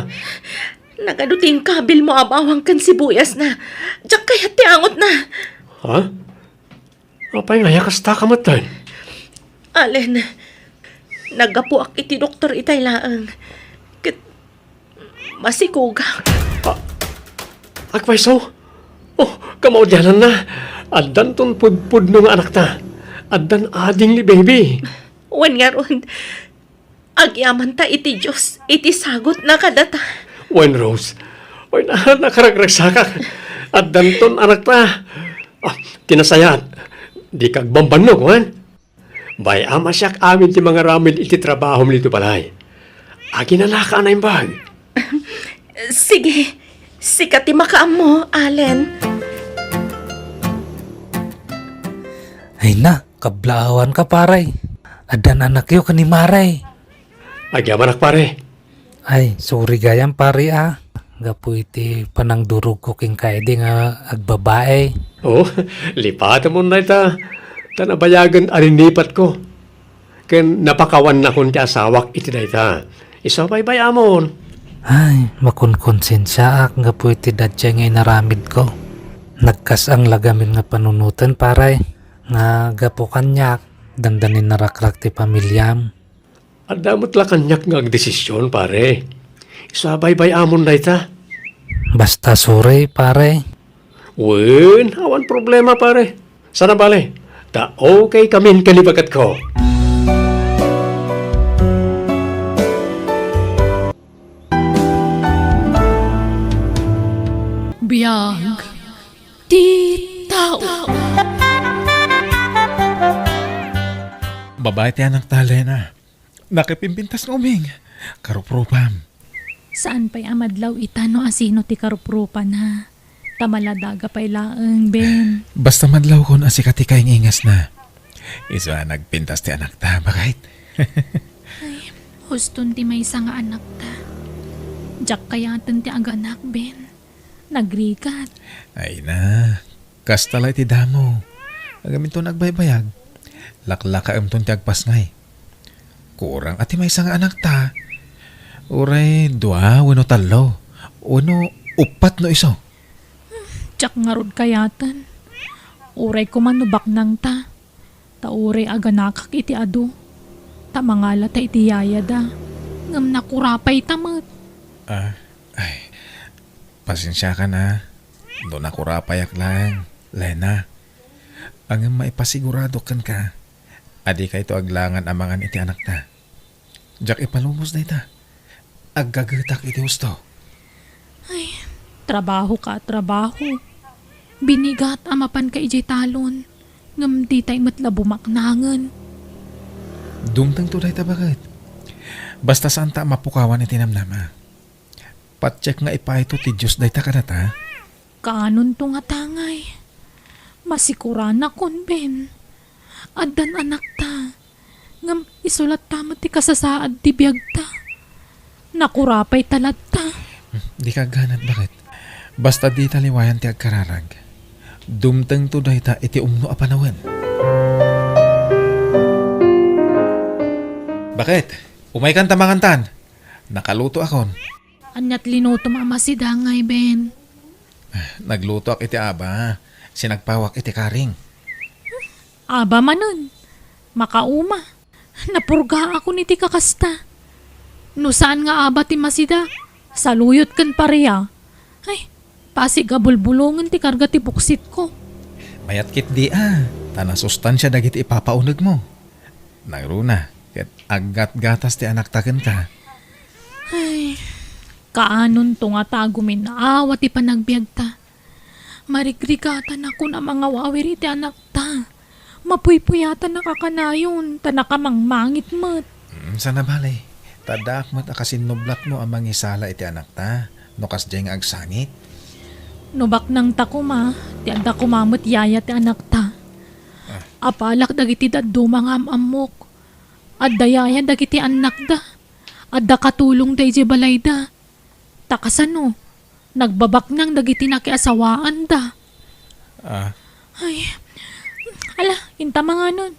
Nagaduting kabil mo abawang kan sibuyas na. Jak kayat ti angot na. Ha? Apay nga, yakas ta kamatay. Alen, nagapuak iti doktor itay laang. Kat, masikuga. Akpay so? Oh, kamaudyanan na. Addan ton pudpud nung anak ta. Addan ading ni baby. Wan nga ron, agyaman ta iti Diyos, iti sagot na kadata. Wen Rose. Oy, nakaragragsakak. Addan ton anak ta. Tinasayat. Di kag bambanog, wan? Bay ama siyak amin ti mga ramid iti trabaho nito balay. Agi na naka na bag. Sige, sikat ti makaam mo, Allen. Ay na, kablaawan ka paray. Adan anak yo kani maray. Agyaman ak pare. Ay, sorry gayam pare ah. Gapu iti panangdurog ko king kaedi nga agbabae. Oh, lipatan mo na ita. Tanabayagan arinipat ko. Ken napakawan na kun ti asawak iti na ita. Isabay-bay amon. Ay, makunkonsensya ak gapu iti dadya nga inaramid ko. Nagkas ang lagamin nga panunutan paray. Nga gapu kanyak, dandanin narakrak ti pamilyam. At damot la kanyak nga agdesisyon pare. Isabay-bay amon na ita. Basta sorry pare. Wen, awan problema pare. Sana bale. Ta okay kamin kanibagat ko. Biyag, di tao. Babae ti anak talena. Nakipimpintas ng uming. Karuprupam. Saan pa'y amadlaw itano asino ti karuprupan ha? Tamaladaga pa'y laeng, Ben. Basta madlaw kon asikati kay ingas na. Isa nagpintas ti anak ta, bakit? Huston ti may nga anak ta. Jak kayatan ti aganak, Ben. Nagrikat. Ay na, kastalay ti damo. Agamin to nagbaybayag. Laklaka ton ti agpasngay. Kurang ati may nga anak ta. Uray, dua, wano talo. Wano, upat no iso. Jak ngarod kayatan. Uray kumanubak nang ta. Ta uray aganakak iti adu. Ta mangala ta iti yayada. Ngam nakurapay tamat. Ay, pasensya ka na. Doon ako rapayak lang. Lena, ang maipasigurado kan ka. Adi ka ito aglangan amangan iti anak ta. Jak ipalumos na ita. Aggagatak iti gusto. Ay, trabaho ka, trabaho. Binigat amapan ka ijay talon. Ngam di tayo matla bumaknangan. Dumtang tulay ta bakit? Basta saan ta mapukawan iti namnama. Patcheck nga ipaito ti Diyos day ta kanata. Kanon to nga tangay. Masikura na kon, Ben. Adan anak ta. Ngam isulat tama ti kasasaad ti biyag ta. Nakurapay talat ta. Di ka ganat bakit? Basta di taliwayan ti agkararag. Dumteng to dahi ta iti umno a panawen. Bakit? Umay kan tamangantan. Nakaluto akon. Anyat linuto mamasida ngay, Ben. Nagluto ak iti aba. Sinagpawak iti karing. Aba manon. Makauma. Napurga ako niti kakasta. No saan nga aba ti masida? Saluyot kan pareya. Ay, pasigabulbulungan ti karga ti buksit ko. Mayat kit di Tana sustansya dagiti ipapaunag mo. Nagruna. Ket aggat gatas ti anak taken ka. Ay, kaanon to nga tagumin na awa ti panagbiag ta. Marigrigatan ako na mga wawiri ti anak ta. Mapuypuyatan na kakanayon, ta nakamangmangit mat. Sana balay. Tadak mo't akasinublat mo ang mangisala iti anak ta. No kas diyang agsangit. Nubak nang takuma, ti anda kumamot yaya ti anak ta. Apalak dagiti daddo mga amamok. Adda yaya dagiti anak da. Adda katulong da iti balay da. Takasano, nagbabak nang dagiti nakiasawaan da. Ay, ala, inta mga nun.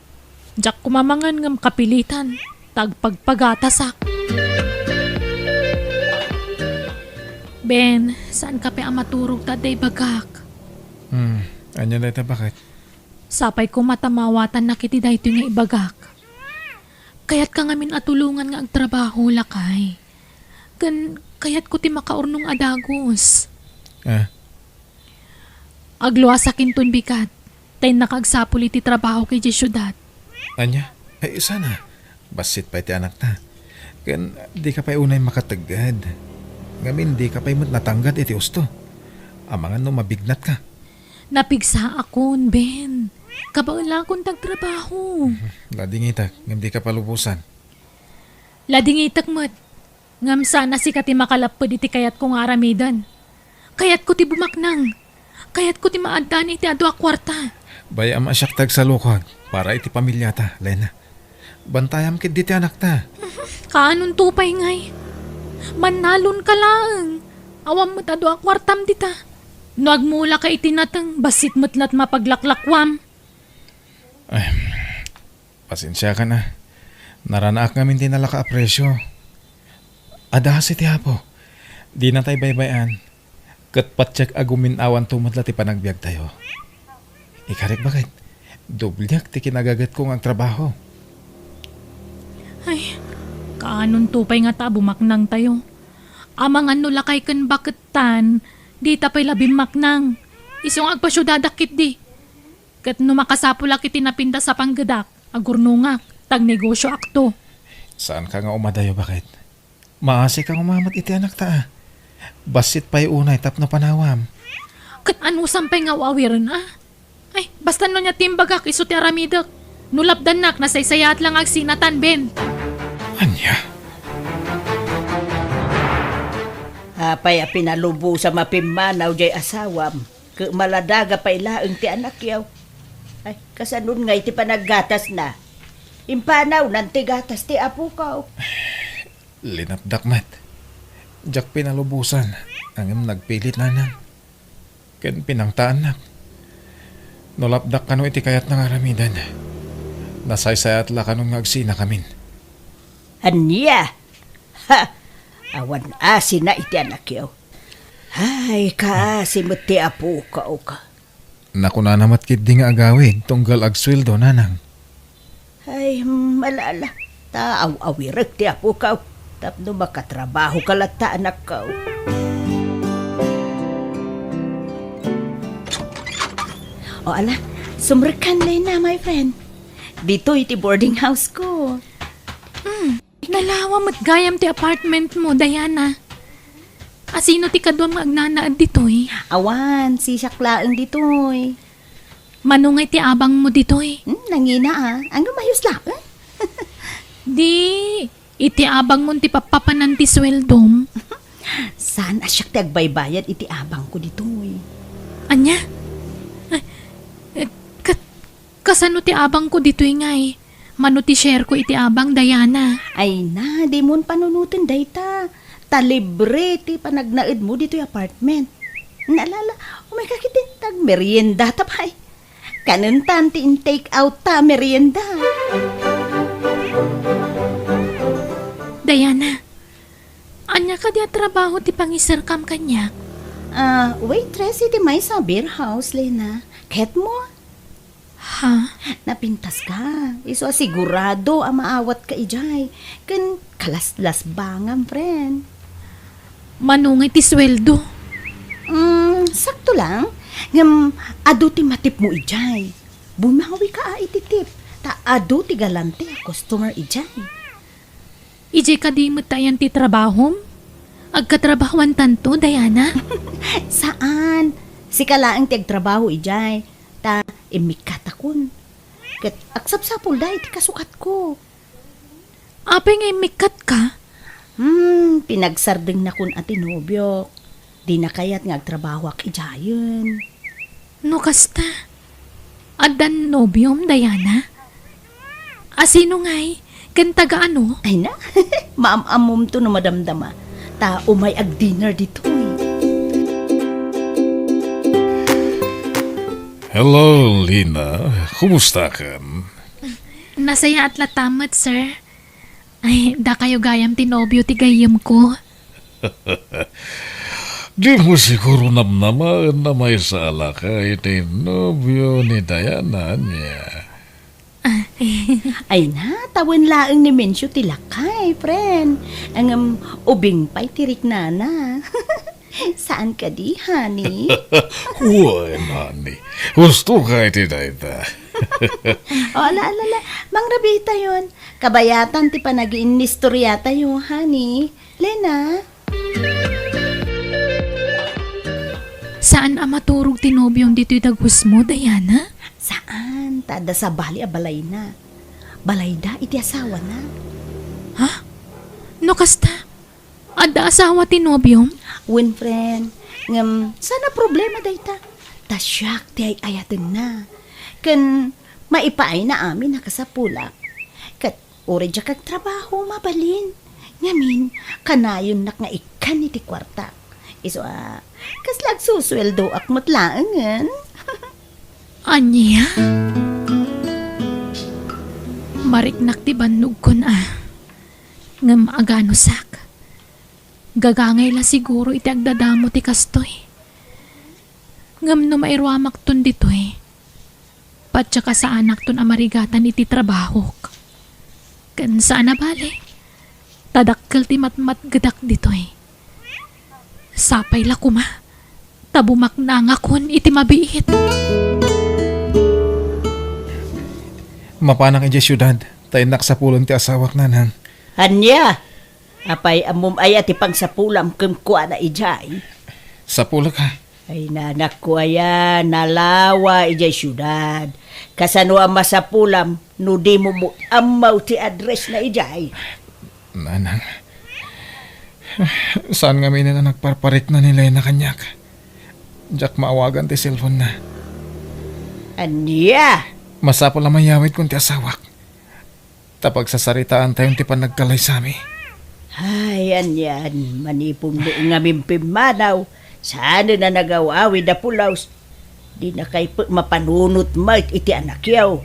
Diyak kumamangan ngam kapilitan. Tagpagpagatasak. Ben, saan ka pa amaturog taday bagak? Anya na ito bakit? Sapay ko matamawatan na kiti dahito nga ibagak. Kaya't ka ngamin atulungan nga agtrabaho lakay. Kaya't ko ti makaurnong adagos. Agluwasakin ton bikat. Tay nakagsapuli ti trabaho kay di syudad. Anya? Ay, sana. Basit pa iti anak ta. Kan di ka pa unay makatagad. Ngamin di ka pa imot natanggad iti usto. Amangan no mabignat ka. Napigsa akon, Ben. Kabaula akong tagtrabaho. Ladingitak, ngam di ka palubusan. Ladingitak mo't. Ngam sana si kati makalapod iti kayat kong aramidan. Kayat ko ti bumaknang. Kayat ko ti maaddan iti ado a kwarta. Bayam asyak tag sa lukag para iti pamilya ta, Lena. Bantayam kit di ti anak ta. Kaanon tupay ngay. Manalon ka lang. Awam mo't ado a kwartam dita. No agmula ka itinatang basit mo't mapaglaklakwam. Ay, pasensya ka na. Naranaak ngamin tinala ka apresyo. Adahas iti hapo. Di na tayo baybayan. Kat patsyak agumin awan tumadla ti panagbiag tayo. Ikarik bakit? Dublyak ti kinagagat kong ang trabaho. Ay, kaanon tupay nga ta bumaknang tayo. Amang ano lakay kan bakit tan, di tapay labing maknang. Isong agpasyudadakit di. Kat no makasapulak iti napinda sa panggadak, agurnungak, tag negosyo akto. Saan ka nga umadayo bakit? Maasi kang umamat iti anak ta. Basit pa'y unay tapno panawam. Kat ano sampay nga wawiran Ay, basta no niya timbagak iso ti aramidak. Nulapdan nak, nasaysayat lang agsinatan, Ben. Anya? Apay a pinalubo sa mapimanaw jay asawam. Maladaga pa ilaang ti anak yaw. Ay, kasanon nga iti panaggatas na. Impanaw nanti gatas ti apo ka. Linapdak mat. Diyak pinalubusan. Angam nagpilit na nang. Ken pinangtaan na. Nolapdak kano iti kayat ng aramidan. Nasaysayat la kanong agsina kamin. Anya? Ha! Awan asin na iti anak yaw. Ay, kaasi mo ti apo ka o ka. Nakuna namat kit di nga agawin tunggal agsweldo nanang. Ay, malala. Taaw-awirag ti apo ka. Tapno makatrabaho ka lata anak ka. O ala, sumrekan na my friend. Dito iti boarding house ko. Nalawa mo't gayam ti apartment mo, Diana. Asino ti kadwang agnanaad ditoy? Awan, si Saklaang ditoy. Manungay ti abang mo ditoy? Nangina Ang lumayos lang. Di, iti abang mo ti papapanan ti sweldom. Saan asyak ti agbaybayad iti abang ko ditoy? Anya? Kasano ti abang ko ditoy ngay? Manutishare ko iti abang, Diana. Ay na, di mo panunutin dayta. Talibre ti panagnaid mo dito yung apartment. Naalala, umay kakitin tag merienda tapay. Kanan tanti in take out ta merienda. Diana, anya ka di trabaho ti pangisarkam kanya? Waitress iti may sa beer house, Lena. Ket mo? Ha? Napintas ka. Iso sigurado ang maawat ka ijay. Kan kalaslas bangam, friend. Manungay ti sweldo. Sakto lang. Ngam, ado ti matip mo ijay. Bumawi ka ititip. Ta ado ti galante a customer ijay. Ije ka di mo tayan ti trabahom? Agkatrabahuan tanto, Diana? Saan? Si kalaang ti agtrabaho ijay. Ta imikatakon. Kat aksapsapol dahi ti kasukat ko. Apay nga imikat ka? Pinagsardeng na kun ati nobyo. Di na kayat nga agtrabaho ak ijayon. No kasta. Adan nobyom, Diana? Asino nga'y? Kan taga ano? Ay na, maam-amom to no madamdama. Ta umay ag dinner dito eh. Hello, Lina. Kumusta ka? Nasaya at latamat, sir. Ay, da kayo gayam tinobyo ti gayam ko. Di mo siguro namnaman na may sala ka iti nobyo ni Diana niya. Ay na, tawin laeng ni Mensyo tilakay, friend. Ang ubing pa'y tirik na na. Saan ka di, honey? Huwag, nani. Gusto ka iti dayta. Ala. Mang Rabita yun. Kabayatan ti panagiin nistoryata yun, honey. Lena? Saan maturog tinobyong dito'y dagus mo, Diana? Saan? Tada sa bali a balay na. Balay da, iti asawa na. Ha? No kasta? Ada asawa tinobyong? Win, friend. Ngam, sana problema dayta. Tasyak ti ay ayatin na. Kan maipaay na amin nakasapulak. Kat uri dya kag trabaho mabalin. Ngamin, kanayon nak nga ikan iti kwarta. Iso kaslag susweldo ak matlaangan. Anya? Mariknak ti bannog ko na. Ngam agano sak. Gagangay la siguro iti agdadamo ti kastoy. Ngam no mairwamak ton ditoy. Patsa ka sa anak ton amarigatan iti trabahok. Kan saan na bale? Tadakkel ti matmat gadak ditoy. Sapay la kuma. Tabumak na nga kun iti mabiit. Mapanang iti syudad, tayo naksapulon ti asawak nanang. Anya, apay amum ay ati pang sapulam kem kuha na ijay. Sapulak ka. Ay nanak ko aya, nalawa ijay syudad. Kasano ang masapulam, no di mo mo amaw ti address na ijay. Nanang, saan nga may na nagparparik na nila na kanyak? Jack maawagan ti cellphone na. Anya, Masapol na mayawid kong ti asawak. Tapag sasaritaan tayong ti panagkalay sami. ay anyan, manipong mo nga mimpim manaw. Sana na nagawawid na pulaws. Di na kay mapanunot mo iti anak yaw.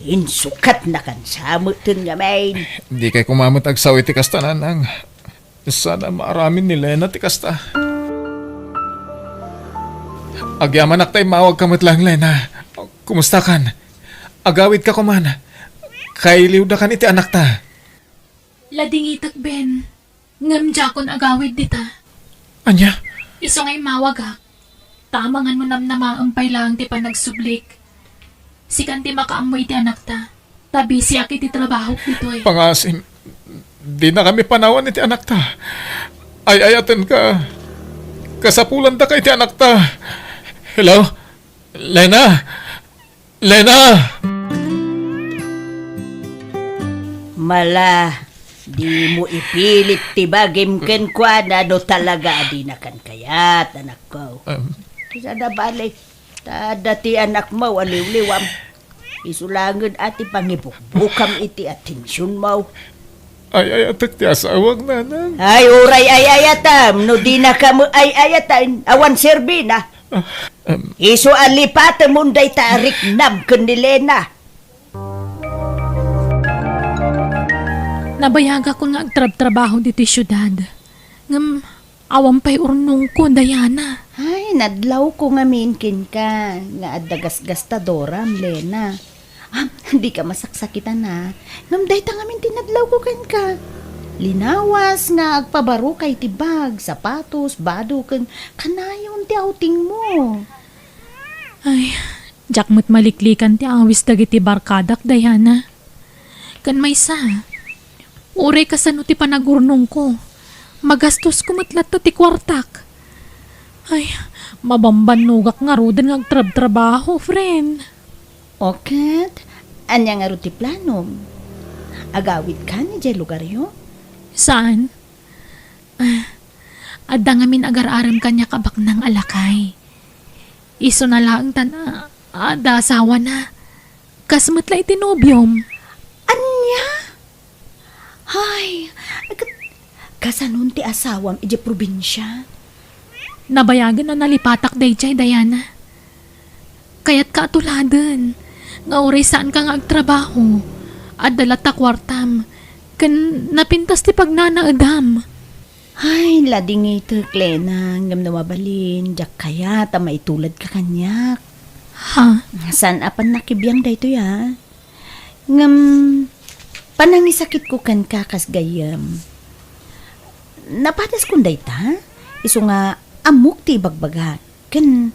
Insukat na kan samutin nga main. Di kay kumamot agsaw iti kasta nanang. Sana maaramin ni Lena ti kasta. Agyaman ak tayo mawag kamot lang, Lena. Kumusta kan? Agawid ka kuman. Kailiw da kan iti anak ta. Lading itak, Ben. Ngam jakon agawid dita. Anya? Iso ngay mawag. Tamangan mo namnamaampay lang ti panagsublik. Sikan ti makaamoy ti anak ta. Tabi siya kiti trabaho dito eh. Pangasim, di na kami panawan iti anak ta. Ay-ayaten ka. Kasapulan ta kay ti anak ta. Hello? Lena? Lena! Mala, di mo ipilit ti bagim ken kwa na do talaga di na kan kayat anak ko. Kisa na balik, tada ti anak mo aliw-liwam. Isulangan ati pangibukbukam iti atensyon mo. Ay, atak ti asawag, nanang. Ay, uray ay ayatam. No di na ka mo ay ayatan. Awan serbi na. Isu alipata munday tarik nam kandilena. Nabayaga ko nga agtrab-trabaho dito syudad. Ngam, awam pa'y urnong ko, Diana. Ay, nadlaw ko nga minkin ka. Nga adagas-gastadora, Lena. Hindi ka masaksakitan na. Ngamday ta nga min tinadlaw ko ka. Linawas nga agpabaro kay tibag, sapatos, bado kan kanayon ti outing mo. Ay, jakmo't maliklikan ti awis dagiti barkadak, Diana. Kan may sa, uray ka sa no ti panagurnong ko. Magastos ko matlat to ti kwartak. Ay, mabambanugak nga rodan nga agtrab-trabaho, friend. Okat, anya nga ruti planom. Agawid ka ni jay lugar yo? Saan? Adda nga min agar-aram kanya kabak ng alakay. Iso na lang tana, ada asawa na. Kasmatla itinobyom. Anya? Ay, kasanon ti asawam ije probinsya? Nabayagan na nalipatak dayjay, Diana. Kaya't kaatuladan. Nga oray saan ka nga agtrabaho. At dalata kwartam. Kan napintas ti pagnanaadam. Ay, lading ito, Klena. Ngam nawabalin. Diyak kaya, tamay tulad ka kanyak. Ha? San apan nakibiyang dayto ya? Ngam, panangisakit ko kan kakas gayam. Napadas kong dayta? Iso nga, amok ti bagbaga. Kan,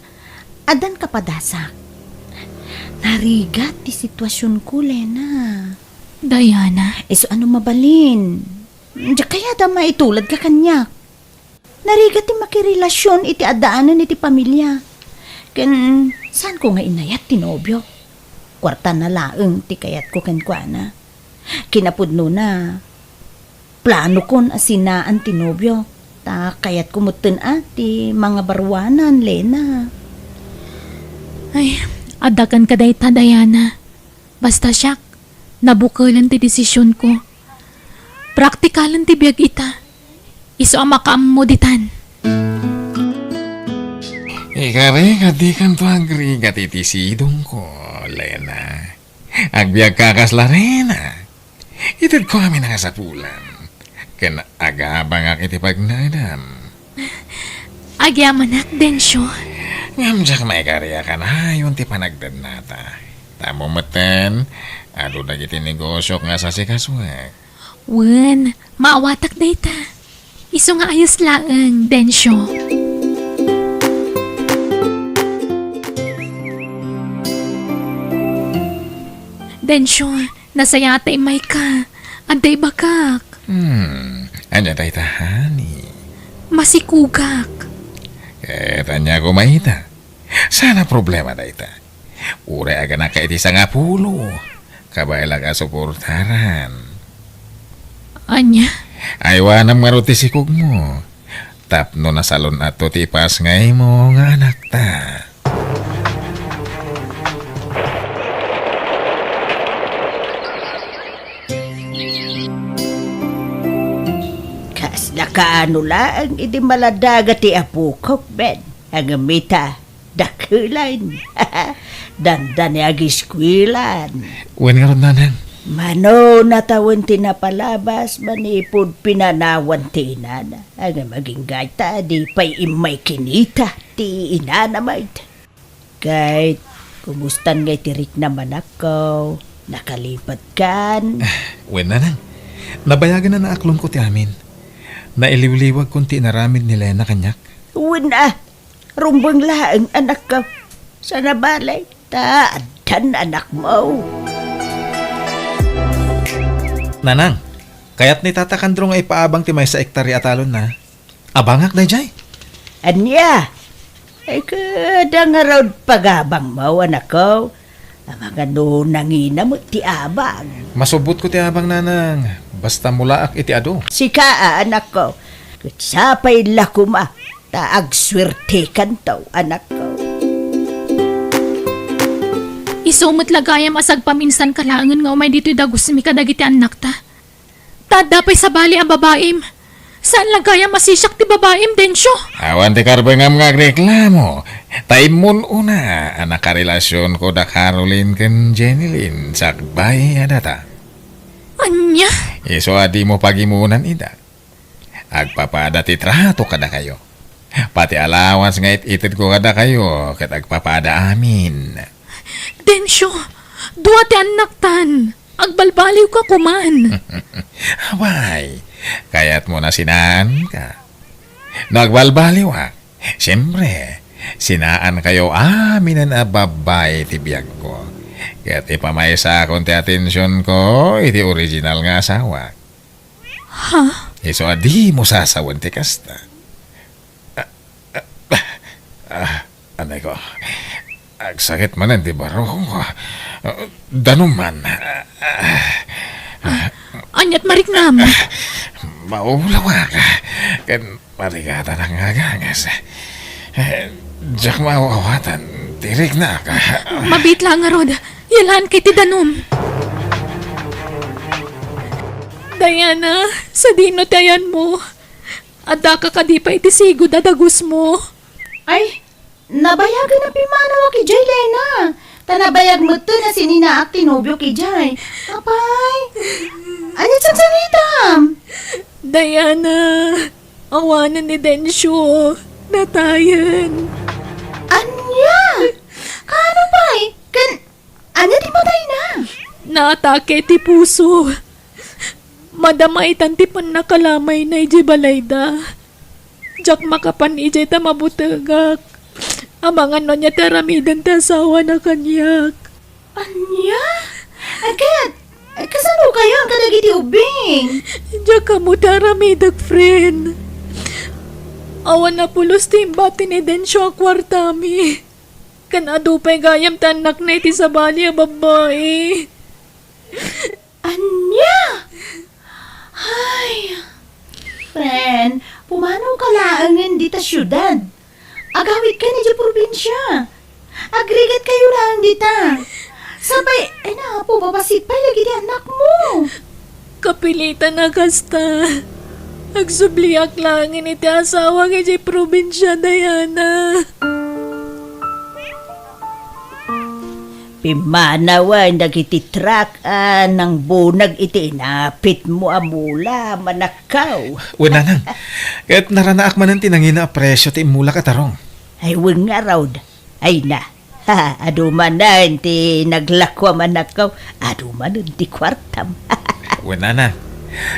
adan kapadasak. Narigat ti sitwasyon ko, Lena. Diana. Iso ano mabalin? Diyak kaya damay tulad ka kanyak. Narigat ti makirelasyon iti adaanan iti pamilya. Kan, saan ko nga inayat ti nobyo? Kwarta na laeng ti kayat ko kankwana. Kinapudno na. Plano kon asinaan ti nobyo. Ta kayat kumuten ti mga barwanan, Lena. Ay, adakan ka dayta, Diana. Basta siyak, nabukalan ti desisyon ko. Praktikalan ti biyag ita. Iso ang makaamoditan. Ikari, kadi kan to agri gatitisidong ko, Lena. Agbiag kakasla rena. Itid ko kami nakasapulan. Kan agabang ak iti pagnadam. Agyaman ak, Densyo. Ngamjak may karya ka na yun ti panagdad nata. Tamo meten, ado na iti negosyo nga sa sikaswag. Wen, maawatak dayta. Iso nga ayos laeng, Densyo. Densyo, nasaya ata imay ka. Anday bakak. Anya tayo tahani. Masikugak. Tanya ko mahita. Sana problema dayta. Ure aga na ka iti sa nga pulo. Kabayla ka suportaran. Anya? Aywanam nga ruti sikog mo. Tapno na salon ato tipas ngay mo nga anak ta. Nakaano lang, iti maladaga ti apukok, Ben. Ang mita, dakulan. Dandan agiskwilan. Wen nga ron nanang. Mano natawon tinapalabas, manipod pinanawan tinan. Ang maging gata, di pa'y imay kinita, ti inanamay. Kahit kumustan ngay tirik naman ako, nakalipat kan. Wen nanang. Nabayagan na naaklon ko ti amin. Nailiwliwag kunti naramid ni Lena kanyak. Una, rumbang laang anak ka. Sa nabalay, taadan anak mo. Nanang, kayat ni Tata Kandro nga ipaabang ti may sa ektary atalon na. Abangak na jay. Anya, ay kada nga raw pagabang mo, anak ko. Ang mga nangina mo ti abang. Masubot ko ti abang nanang. Basta mulaak iti ado. Sika, anak ko. Kutsapay lakuma, taag swerte kan to, anak ko. Isumot lagayam asag paminsan kalangan nga umay dito'y dagos mi kadagiti anak ta. Tadapay sa bali ang babaim. Saan lagayam masisyak ti babaim, Densyo? Awan ti Carbeng nga reklamo. Taimun una, anak karelasyon ko da Caroline ken Jenilyn sakbay adata. Anya? Iso adi mo pagimunan ida. Agpapada ti trato kada kayo. Pati allowance nga itid ko kada kayo ket agpapada amin. Densyo, duwa ti anak tan. Agbalbaliw ka kuman. Why? Kaya't mo na sinaan ka. Nagbalbaliw ha. Siyempre, sinaan kayo aminan a babay ti biyag ko. Kaya't ipamaysa akong ti atensyon ko iti original nga asawa. Ha? Iso adi mo sasawan ti kasta. Anay ko. Agsakit man ti baro. Danuman. Anyat mariknam. Maulawa ka. Kan marigata ng agangas. Diyak mawawatan. Tirik na ka. Mabit lang nga rod. Yalan kay ti danom. Diana, sa dino tayan mo. Ada ka kadipay ti sigo dadagus mo. Ay, nabayagan na pimanawa ki Jay, Lena. Tanabayag mo to na sininaak tinobyo ki Jay. Apay, anyat sa sanitam. Diana, awanan ni Densyo. Natayan. Anya? Kano pa'y? Anya di patay na? Naatake ti puso. Madamaitan ti panakalamay na iji balayda. Diyak makapan iji ta mabutagak. Amangan no niya taramidan ta asawa na kanyak. Anya? Agad? Kasano kayo ang kadagiti ubing? Diyak ka mo taramidag, friend. Awan na pulos ti imbati ni Densyo ang kwartami. Kanado pa'y gayam tanak na iti sabali ang babae. Anya? Ay, friend, pumanong kalaangan dita syudad. Agawit ka na di probinsya. Agrigat kayo lang dita. Sabay, ay na po, babasit pa lagi di anak mo. Kapilitan na kasta. Agsubliak lang iti asawa nga di probinsya, Diana. Pimanawan dagiti truck ng bunag iti inapit mo amula manakaw. Wala nang. Kaya't naranaak man ang tinangina a presyo ti imula katarong. Ay weng nga raw. Ay na. Ha, aduman na ti naglakwa manakaw. Aduman ti kwartam. Wala na.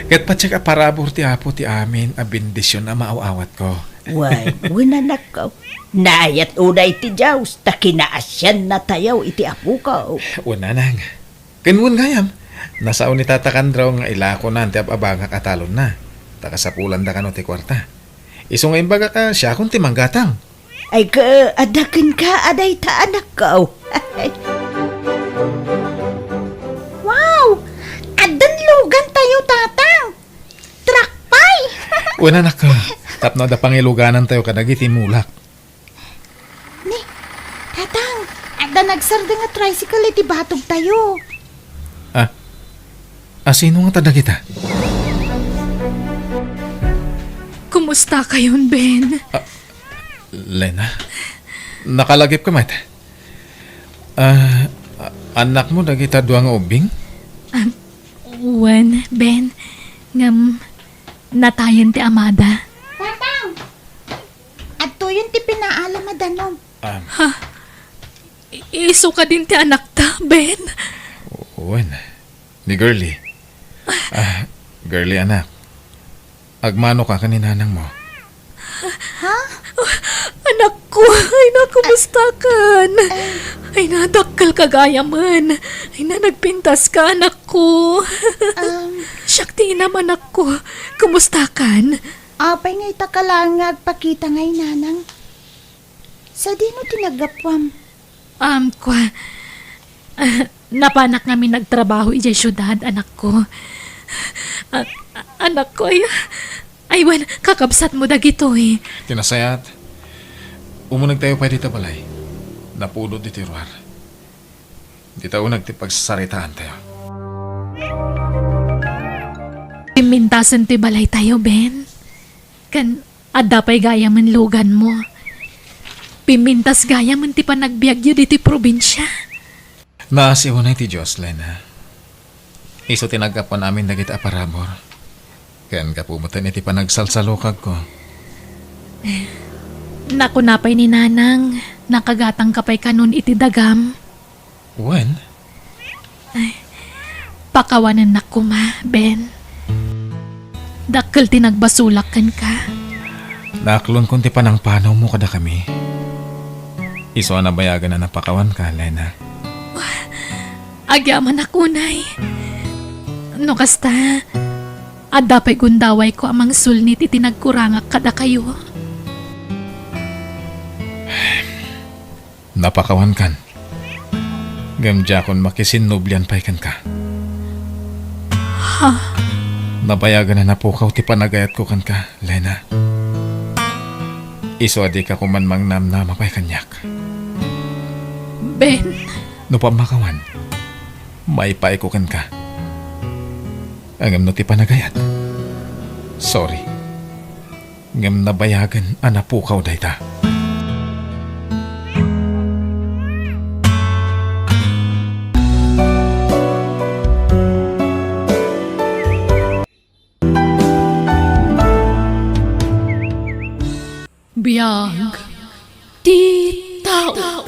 Kaya't patsyak a parabor ti apo ti amin a bendisyon na maaawat ko. Why, wala nakaw. Nayat unay ti Diyos, ta kinaasyan na tayaw iti apo ko. Wala nang. Kanwan gayam. Nasa ni tatakan draw nga ilako na ti ababanga katalon na. Takasapulan da kano ti kwarta. Iso nga imbaga ka siya kung ti manggatang. Ay ka, adakin ka, aday ta anak ko. Wow! Adan lugan tayo, tatang. Trakpay! Wala na ka. Tapno da pangiluganan tayo kadagiti mulak. Ni, tatang, adan nagsarda nga tricycle iti batog tayo. Sino nga tadag kita? Kumusta kayon, Ben? Lena, nakalagip ka mat. Anak mo dagita duang ubing? Wen, Ben, ngam natayan ti amada. Tatang, ato yun ti pinaalam madanom. Iso ka din ti anak ta, Ben. Wen, ni Girlie. Girlie anak. Agmano ka kaninanang mo. Anak ko, ay na, kumusta kan? Ay na, dakkal kagaya man. Ay na, nagpintas ka, anak ko. Syakti naman anak ko. Kumusta kan? Apay ngay takalangag pakita ngay nanang. Sa di no tinagapwam. Napanak namin nagtrabaho ijay syudad, anak ko. Anak ko, ay wan, kakabsat mo dagito eh. Tinasayat. Umunag tayo pa dito balay. Napulod di tiruar. Di tayo nagtipagsaritaan tayo. Pimintasan ti balay tayo, Ben. Kan, adapay gaya man lugan mo. Pimintas gaya man ti panagbiagyo di ti probinsya. Naasiwa na ti Diyos, Lena. Iso tinagkapan namin dagit aparamor. Kan kapumutan iti panagsalsalukag ko. Nakunapay ni Nanang, nakagatang kapay kanon iti dagam. When? Pakawanan na kuma, Ben. Dakkel tinagbasulak kan ka. Naaklon kung ti panang panaw mo kada kami. Iso na bayagan na napakawan ka, Lena. Agyaman ako, Nay. No kasta, adapay gundaway ko amang sulnit itinagkurangak kada kayo. Napakawan kan. Gamdya kon makisinnublian pa'y kan ka. Ha? Nabayagan na napukaw ti panagayat ko kan ka, Lena. Iso adi ka kumanmang namnama pa'y kanyak. Ben. No pamakawan, may paiko kan ka. Angam no ti panagayat. Sorry. Ngam nabayagan anapukaw dayta. Biyag ti tao.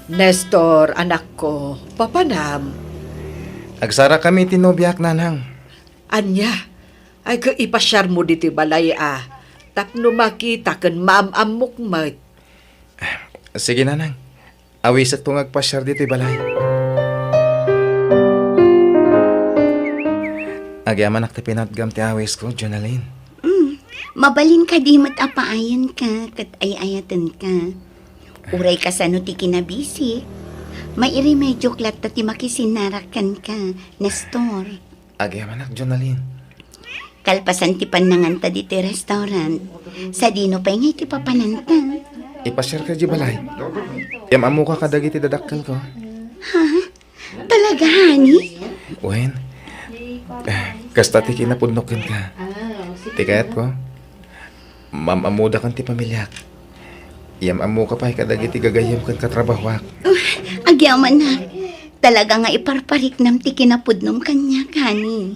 Nestor, anak ko, papanam. Agsara kami tinubiak, nanang. Anya, ay ka ipasyar mo diti balay Tapno makita kan maamamok mat. Sige, nanang. Awis at kung agpasyar dito balay. Agyaman ak ti pinatgam ti awis ko, Jonalyn. Mabalin ka di matapaayan ka, kat ay-ayatan ka. Uray ka sa no ti kinabisi. May iremedyo klat ti makisinarakan ka, Nestor. Agyaman ak, Jonalyn. Kalpasan ti pananganta di ti restaurant. Sa dino pa nga iti papananta. Ipasyar ka di balay. Yamamu ka kadagi ti dadakkel ko. Ha? Talaga, honey? Wen, kasta ti kinapudnokin ka. Ti kayat ko. Mamamuda kan ti pamilyak. Yamamu ka pa kadagi ti gagayam kan katrabahwak. Agyaman na. Talaga nga iparparik nam ti kinapudnom kanya, honey.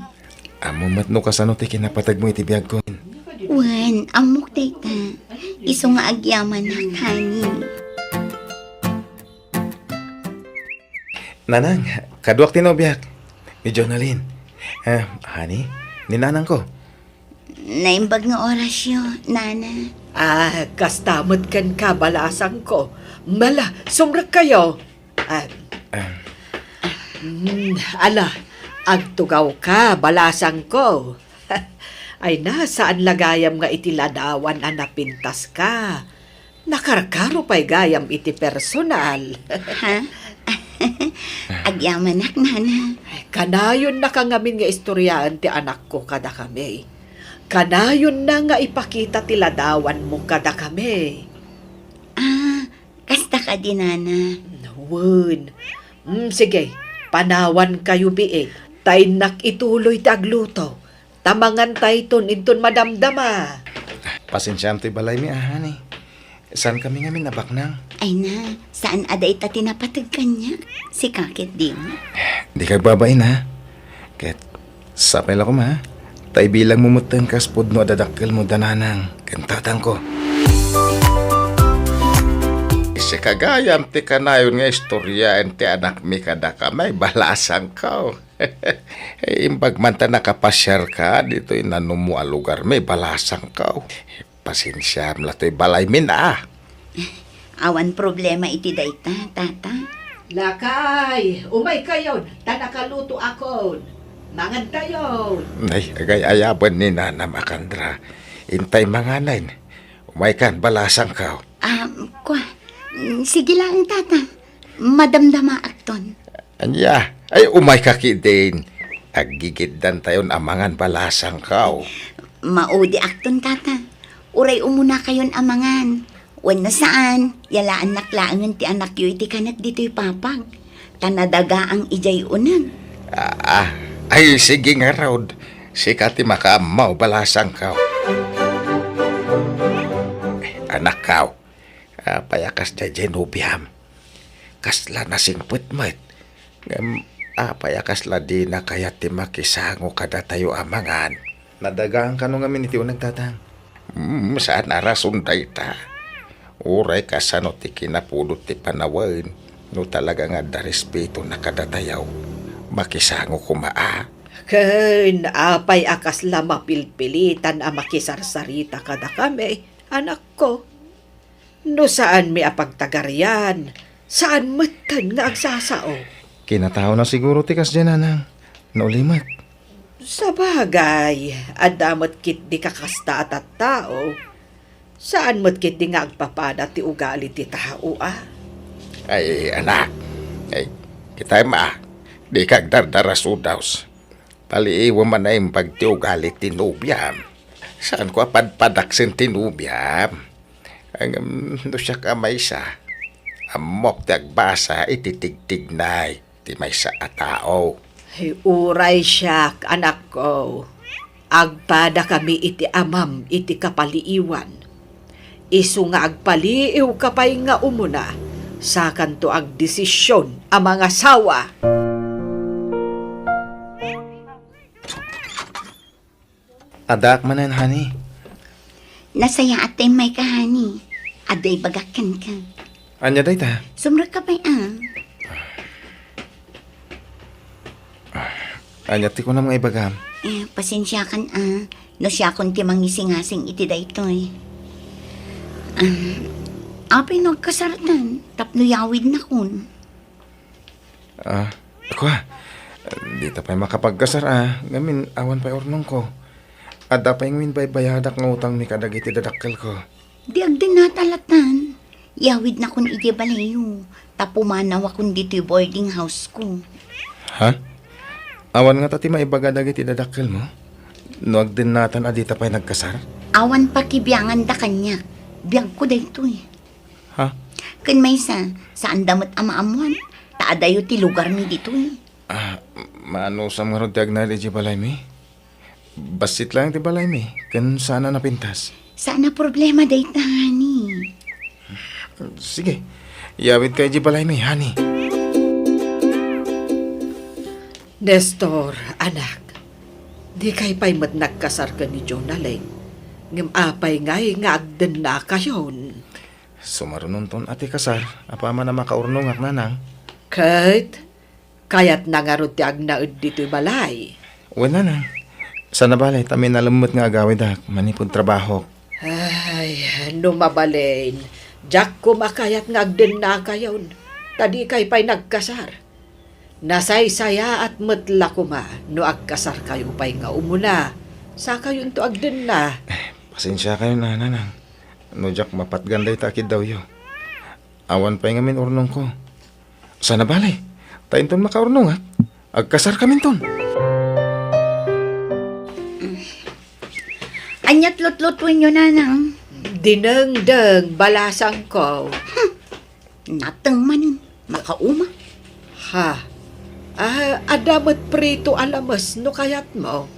Amo matno ka sano ti kinapatag mo iti biyag ko. Wen, amok dayta. Iso nga agyaman na, honey. Nanang, kaduak tinubiak. Ni Jonalyn. Honey, ni nanang ko. Naimbag nga orasyo, nana. Kastamot kan ka, balasang ko. Mala, sumrak kayo. Agtugaw ka, balasang ko. Ay saan lagayam nga iti ladawan napintas ka. Nakarkaro pa'y gayam iti personal. Ha? Agyaman nak, nana. Kanayon na kangamin nga istoryaan ti anak ko kada kami. Kanayon na nga ipakita ti ladawan mo kada kami. Kasta ka di, nana. Nawun. Sige, panawan kayo biig. Tay nak ituloy tagluto. Tamangan tay ton inton madamdama. Pasensyam ti balay mi honey. Saan kami ngamin nabaknang? Ay na, saan aday ta tinapatag kanya? Si kakit di mo. Di ka babain ha. Ket, sapel ako ma. Tay bilang mumutang kas pudno adadakkel mo dananang. Kentatang ko. Isi kagayam ti kanayon nga istorya ti anak mi kada ka may balasang ka. Imbag man ta nakapasyar ka dito inanumu a lugar may balasang ka. Pasensyam la to'y balay min Awan problema iti dayta, tata. Lakay, umay kayo. Tanakaluto akon. Mangan tayo. Ay, agay ayaban ni Nana Makandra. Intay mga nain. Umay kan, balasang ka. Sige lang, tata. Madamdama akton. Anya, ay umay kakidin. Agigiddan tayo amangan balasang ka. Maudi akton, tata. Uray umuna kayon amangan. Wala saan, yalaan naklaangan ti anak yu iti kanak dito'y papag. Tanadaga ang ijay unang. Ay, sige nga, Rod. Sikati makaamaw, balasang ka. Anak ka, payakas da Genobiam. Kasla nasingput mo't. Payakas la di na kaya ti makisango kada tayo amangan. Nadagaan ka nung amin iti unang tatang. Saan arason da ita? Uray ka sa no ti kinapulot ti panawain. No talaga nga da respeto na kada tayaw. Makisango kumaa. Ken, apay akas la mapilpilitan a makisarsarita kada kami, anak ko. No saan mi apagtagaryan? Saan matan nga agsasao? Kinatao na siguro tikas dyan, anang. Naulimat. Sa bagay, adamot kit di kakasta at tao. Saan mo't kit di nga agpapada ti ugali ti tao, ah? Ay, anak. Ay, kita'y di kag dardaras udaws. Paliiwa man na yung pagtiugali tinubyam. Saan ko apadpadaksin tinubyam? Ang siya kamay sa. Amok ti agbasa ititigtignay ti may sa atao. Ay, uray siya, anak ko. Agpada kami iti amam iti kapaliiwan. Isu nga agpaliiw kapay nga umuna. Sa kanto ag desisyon ang mga sawa. Adak manan, honey. Nasaya atay may kahani. Aday bagakan ka. Anya day ta? Sumra ka pa'y Anya ti ko na mga ibagam. Pasensya kan no siya kun ti mangisingasing iti daytoy. Apay nagkasaratan, tapno yawid na kun. Ako di ta pa'y makapagkasar ngamin awan pa'y ornong ko. Ada pa'y ngwin pa'y bayadak nga utang mi kadagiti dadakkel ko. Di agdin natalatan. Yawid na kun iti balayo. Tapumanaw akong dito'y boarding house ko. Ha? Awan nga tati maibaga dagiti dadakkel mo? Nuag din natan adita pa'y nagkasar? Awan pa kibiyangan da kanya. Biyag ko daytoy. Ha? Kun may saan damot amaamuan. Taadayo ti lugar mi ditoy. Maano sa mga rodyag na di balay mi? Basit lang ti balay mi. Kan sana napintas. Sana problema dayta, honey. Sige, yawid kay di balay mi, honey. Nestor, anak. Di kay pa'y mat nagkasar ka ni Jonaleng. Ngam apay ngay nga agdan na kayon. Sumarunon ton ati kasar. Apa man na makaurnong ak nanang. Kayat nangarot ti agnaud dito'y balay. Wala na. Sana balay, tamin nalamot nga agawid ak. Manipod trabaho. Ay, no mabalain. Jack ko makayat nga agdan na kayon. Tadi kay pa'y nagkasar. Nasaysaya at matla ko ma. No agkasar kayo pa'y nga umuna. Sa kayon to agdan na. Pasensya kayo na, nanang. No Jack, mapatganday takid daw yo. Awan pa'y ngamin urnong ko. Sana balay, tayin ton makaurnong at. Agkasar kami ton. Anyat lot-lotwin nyo, nanang. Dinengdeng balasang ko. Natang manin. Makauma. Ha? Adamat prito alamas no kayat mo.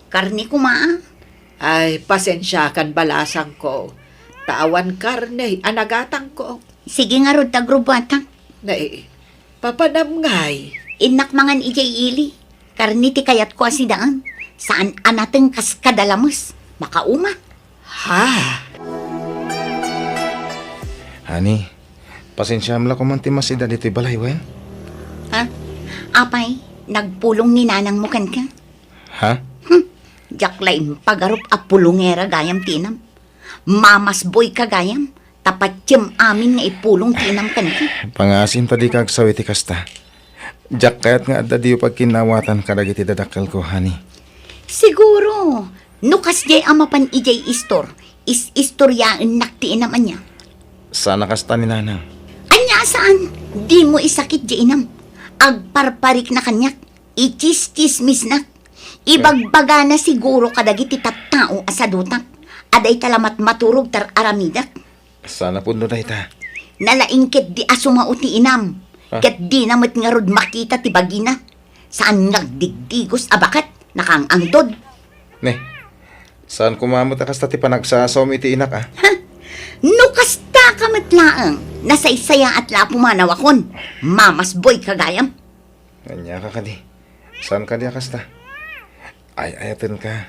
Karni kumaa. Ay, pasensya kan balasang ko. Tawan karne, anagatang ko. Sige nga rod tagrubatang. Papanamngay. Inak mangan ijay ili. Karni ti kayat ko asidaan. Saan anateng kas kadalamas. Makauma. Ha? Honey, pasensya mo lang kumantimasida dito'y balay, wen? Ha? Apay, nagpulong ni nanang mo kan ka? Ha? Jaklain pagarup a pulongera gayam tinam. Mamas boy ka gayam. Tapat tiyam amin nga ipulong tinam kan ka. Pangasin tadi kag sawiti kasta. Jak kayat nga adda diyo pag kinawatan kadagiti dadakkel ko, honey. Siguro, nukas jay amapan ijay istor. Istoryaan naktiin naman niya. Sana kasta ni nanang. Anya saan? Di mo isakit jay inam. Agparparik na kanyak. Ichis-chismis na. Ibagbaga na siguro kadagiti tattao asadutak. Aday talamat maturog tar aramidak. Sana po no dayta. Nalaing ket di asumao ti inam. Ah? Ket di namat nga rod makita ti bagina. Saan nagdigdigos abakat nakangangtod. Ne, saan kumamot akas ti panagsasom iti inak ah? No kasta kamat laang. Nasaysaya at la pumanawakon. Mamas boy kagayam. Anya ka kadi. Saan ka di akas ta? Ay, ayatin ka.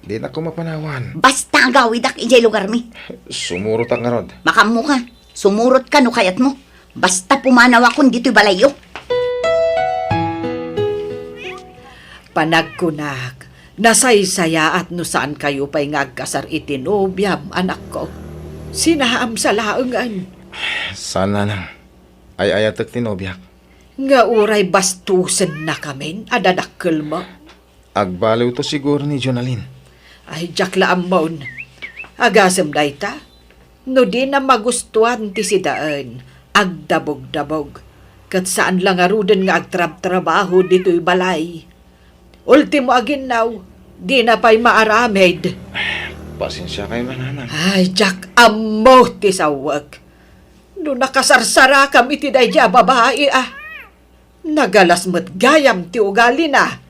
Di na ko mapanawan. Basta agawid ak ijay lugar mi. Sumurot ang karod. Makamu ka. Sumurot ka no kayat mo. Basta pumanawakon dito'y balayo. Panagkunak, nasaysaya at no saan kayo pa'y ngagkasar itinobyam, anak ko. Sinaam sa laangan. Sana nang. Ay, ayatak tinobyak. Nga uray bastusen na kamin, adadakkel mo. Agbaliw to siguro ni Jonalyn. Ay, jakla amon. Agasem dayta. No di na magustuhan ti sidaan. Agdabog-dabog. Kat saan lang aruden nga agtrab-trabaho dito'y balay. Ultimo aginaw, di na pa'y maaramed. Pasensya kayo na nanang. Ay, jak amo ti sawag. No nakasarsara kami ti dayja babae ah. Nagalas mo't gayam ti ugali na.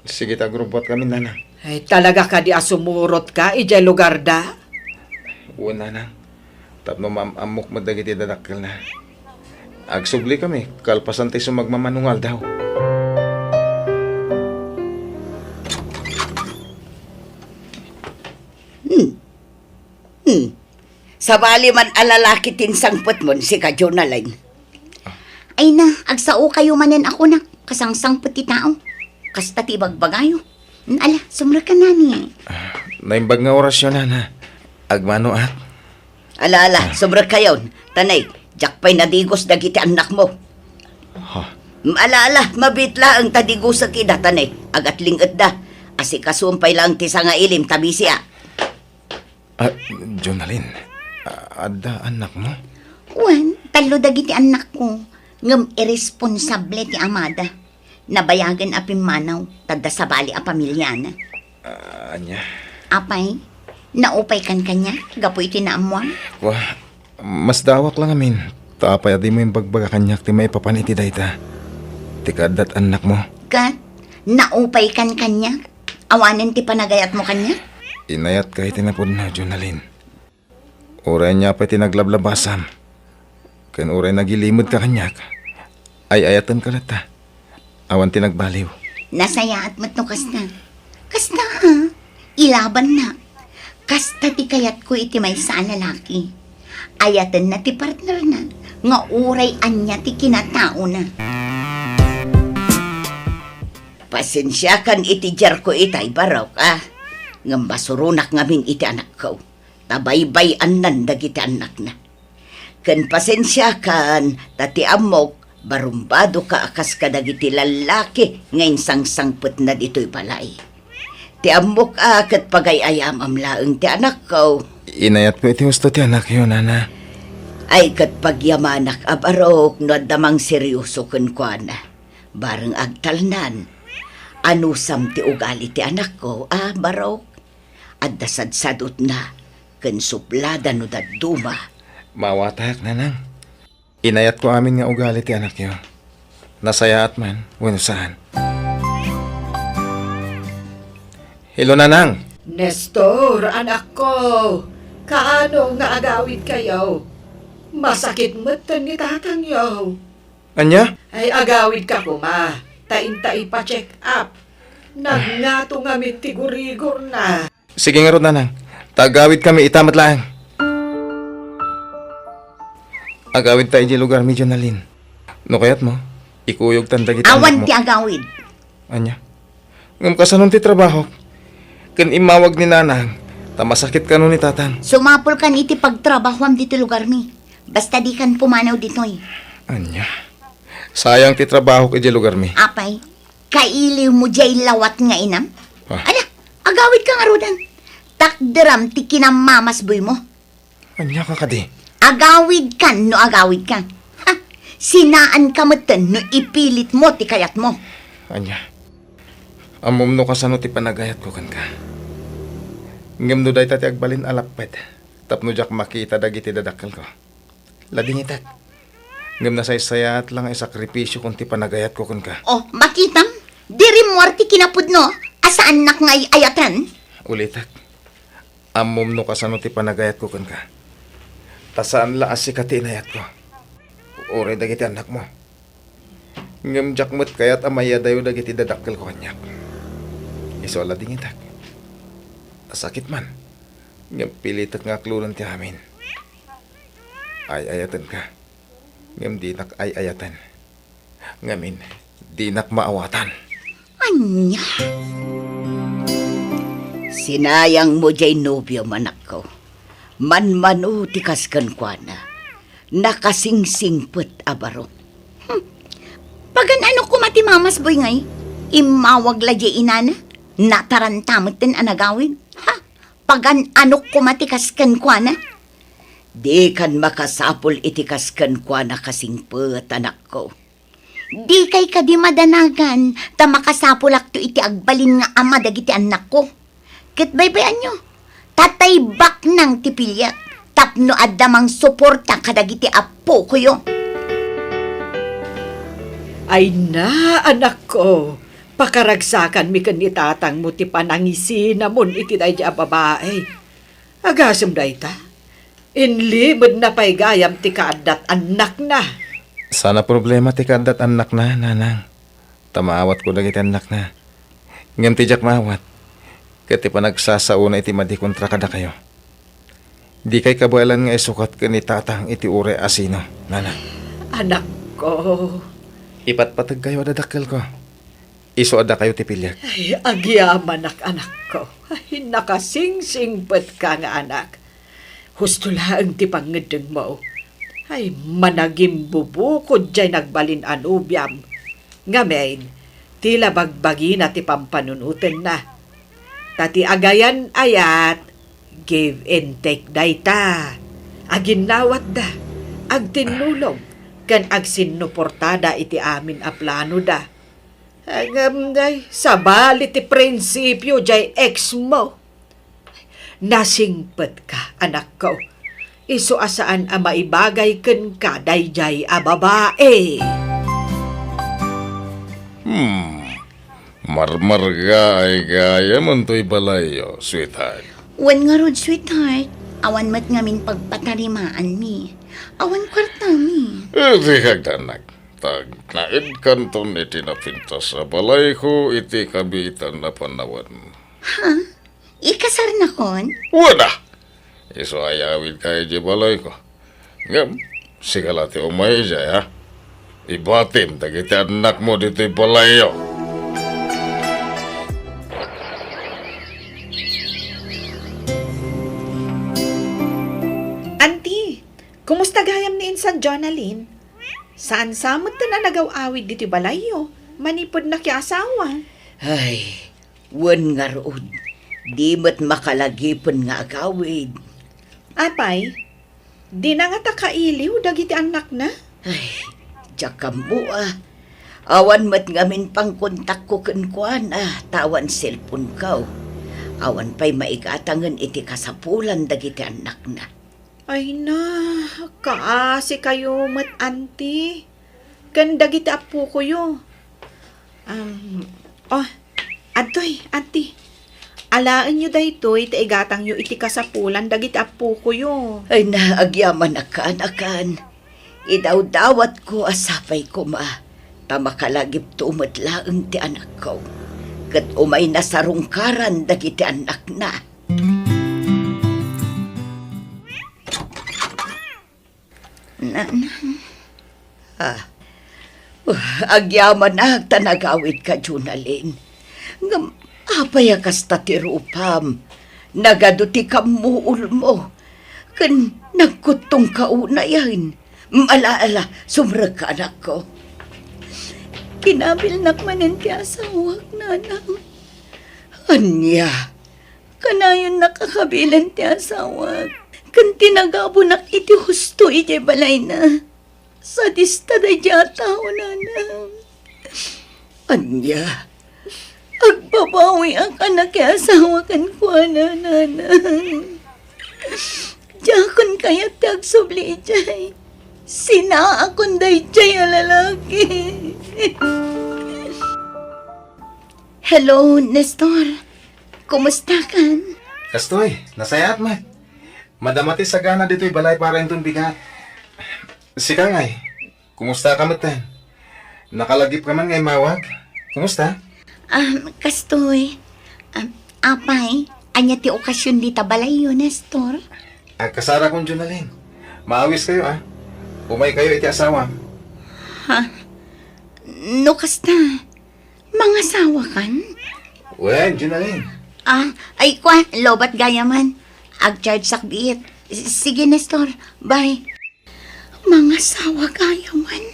Sige tagrubot kami nanang. Ay, talaga ka di asumurot ka, ijay lugar da? Una nang. Tapno amok madagiti dadakkel na. Agsubli kami, kalpasan tayo sumagmamanungal daw. Sabali man alalaki tinsangpot mon si ka Jonalyn. Ay na, agsao kayo manen ako na. Kasangsangpot ti tao. Kasta ti bagbagayo. Ala, sumra ka na ni. Naimbag nga orasyon na. Agmano at. Ala, sumra kayo. Tanay, jakpay nadigos dagiti anak mo. Ala, mabitla ang tadigos sa kida, tanay. Agat lingat da. Asi kasumpay lang ti nga ilim tabi siya. Jonalyn, ada anak mo? Wan, talo dagiti anak ko. Ngam irresponsable ti amada. Nabayagan apim manaw, tada sa bali a pamilyana. Anya? Apay, naupay kan kanya, gapoy tinaamuan. Wah, mas dawak lang amin. Tapay di mo yung bagbaga kanyak ti may papaniti dayta. Tikadat anak mo. Kat, naupay kan kanya, awanin ti panagayat mo kanya. Inayat kay tinapod na, Jonalyn. Uray niya pa'y tinaglablabasam. Kan uray nagilimod ka kanyak. Ay ayatan ka lata. Awan tinagbaliw. Nasaya at matno kasta. Kasta ha, ilaban na. Kasta ti kayat ko iti may sa lalaki. Ayatan na ti partner na. Nga uray anya ti kinatao na. Pasensya kan iti jar ko itay barok ah. Ngam basurunak ngamin iti anak ko. Tabaybay-an nan dagiti anak na. Ken pasensya kan, tati amok, barumbado ka akas ka dagiti lalaki, ngayon sang-sangput na dito'y balay. Ti amok kat pagayayam amlaeng ti anak ko. Inayat ko iti gusto ti anak yun, nana. Ay kat pagyamanak abarok, no damang seryoso kun kwa na. Bareng agtalnan. Anusam ti ugali ti anak ko, barok. At dasad-sadot na, ken suplada no daduma. Mawatayak, nanang. Inayat ko amin nga ugali ti anak yun. Nasayaat man, wano saan. Hello, nanang. Nestor, anak ko, kaano nga agawid kayo? Masakit matan ni tatang yo. Anya? Ay agawid ka kuma, tain-tai pa check up. Nagngato nga mitigurigor na. Sige nga ron, nanang. Tagawid kami, itamat lang. Agawid tayo di lugar mi, Jonalyn. No kayat mo, ikuyog tanda kita Awan mo. ti agawid. Anya? Ngam kasanon ti trabaho. Kan imawag ni nanang, tamasakit ka nun ni tatang. Sumapol kan iti pagtrabahwam dito lugar mi. Basta di kan pumanaw ditoy. Anya? Sayang ti trabaho ka di lugar mi. Apay, kailiw mo jay lawat nga inam. Ala, agawid ka nga rudan. Takderam ti kinamamasboy mo. Anya ka kadi? Agawid kan no agawid ka. Ha, sinaan ka matan no ipilit mo ti kayat mo. Anya? Amom no kasano ti panagayat ko kan ka. Ngem no day tati agbalin alakpet. Tapno jak makita dagiti dadakkel ko. Ladingitak. Ngam na saysayat lang ay sakripisyo kung ti panagayat ko kun ka. Oh, makitam? Diri mo arti kinapudno. Asaan nak ngay ayatan? Ulitak. Amom no kasano ti panagayat ko kun ka. Tasaan la asi kati inayat ko. Ure dagiti anak mo. Ngam jakmet kayat amaya dayo dagiti dadakkel ko kanyak. Iso ladingitak. Sakit man. Ngam pilitak nga klunan ti amin. Ay ayatan ka. Ngam di nak ay ayatan. Ngamin, di nak maawatan. Anya? Sinayang mo jay nobyo manak ko. Man-manu tikaskan kwa na. Nakasingsingpet abaro. Pagan ano kumati mamas boy ngay? Imawag la jay inana? Natarantamot din anagawin? Ha? Pagan ano kumati kaskan kwa na? Di kan makasapol itikaskan kwa na kasingpet anak ko. Di kay ka di madanagan, ta makasapulak to iti agbalin nga ama dagiti anak ko. Ket baybayan nyo, tatay bak ng tipilyak, tapno adamang suporta kadagiti apo ko yo. Ay na, anak ko. Pakaragsakan mi kan itatang mo ti panangisin namon iti day babae. Agasam day ta. Inlimod na pa'y gayam ti kaadat anak na. Sana problema ti kadat anak na, nanang. Tamaawat ko dagiti anak na. Ngam ti jak maawat. Kati pa nagsasauna iti madi kontra kada kayo. Di kay kabalan nga isukat ka ni tatang iti ure asino, nanang. Anak ko. Ipatpatag kayo dadakkel ko. Iso ada kayo ti pilyak. Ay, agyaman anak ko. Ay, nakasingsingpet ka nga anak. Husto lang ti pangedeng mo. Ay, managim bubukod jay nagbalin anubyam. Ngamen, tila bagbagi na ti pampanunutin na. Tati agayan ayat, give and take dayta. Aginawat da, agtinulong, kan agsinuportada iti amin a plano da. Agam day, sabali ti prinsipyo jay ex mo. Nasingpet ka, anak ko. Iso asaan a maibagay ken ka dayjay a babae. Marmarga ay gaya man to'y balayo, sweetheart. Wan nga rod, sweetheart. Awan mat ngamin pagpatarimaan mi. Awan kwarta mi. Iti kagdanak. Tag naid kanton iti napintas sa balay ko iti kabitan na panawan. Ha? Ikasar na kon? Wala! Iso ayawid kayo di balay ko. Ngam, sigalati umay jay ha. Ibatim, dagiti anak mo dito'y balayo. Auntie, kumusta gayam ni Insan Jonalyn? Saan samot na nagaw-awid dito balayo? Manipod na kya asawa. Ay, wan nga rood. Di mo't makalagipon nga agawid. Apay, di na nga takailiw dagiti anak na? Ay, tsaka mo Awan mo't ngamin pang kontak ko kunkuan tawan cellphone ka. Awan pa'y maigatangan iti kasapulan dagiti anak na. Ay na, kaasi kayo mat auntie. Ganda kita apo ko yo. Adoy, auntie. Alaan nyo daytoy, taigatang nyo iti kasapulan, dagiti apo ko yo. Ay naagyaman akan. Idaw-dawat ko asapay ko tamakalagip tumat laeng ti anak ko. Kat umay nasarungkaran dagiti anak na. Agyaman tanagawid ka, Junalyn. Ngam, apaya kasta ti rupam. Nagaduti kamuul mo. Kan nagkutong kaunayan. Malaala, sumrag ka anak ko. Kinabil nakmanan ti asawak, nanang. Anya, kanayon nakakabilan ti asawak. Kan tinagabo nak iti husto iti balay na. Sa dista na dya tao, nanang. Anya, agbabawi ang anak kaya asawa kan ko, nanang. Jakon kaya tagsubli jay. Sina akong day jay lalaki. Hello, Nestor. Kumusta kan? Kastoy, nasayat man. Madamati sa gana dito'y balay para itong bigat. Si Kangay, kumusta ka matan? Nakalagip ka man ngay mawag. Kumusta? Kastoy. Apay, anya ti okasyon di tabalay yun, Nestor. Kasara kong Junalin. Maawis kayo Umay kayo iti asawa. No kasta, mga sawa kan? Wen, Junalin. Ay kwa, lobat gaya man. Ag-charge sakbiit. Sige, Nestor. Bye. Mga sawa gaya man.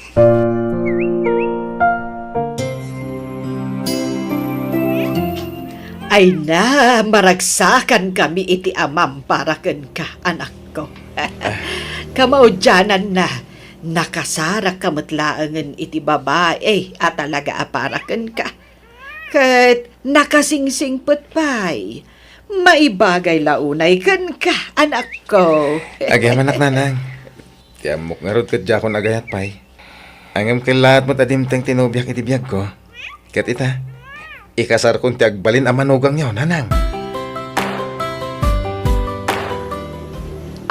Ay na, maragsakan kami iti amam para ken ka, anak ko. Kamaudyanan na, nakasara kamatlaangan iti babae at talaga aparaken ka. Kat nakasingsing putpay, maibagay launay ken ka, anak ko. Agyaman anak nanang. Tiamok nga rod kat dya ko nagayat pay. Angam kilat mo tadimtang tinubyak iti biyag ko. Kat ita, ikasar kong tiagbalin ang manugang niyo, nanang.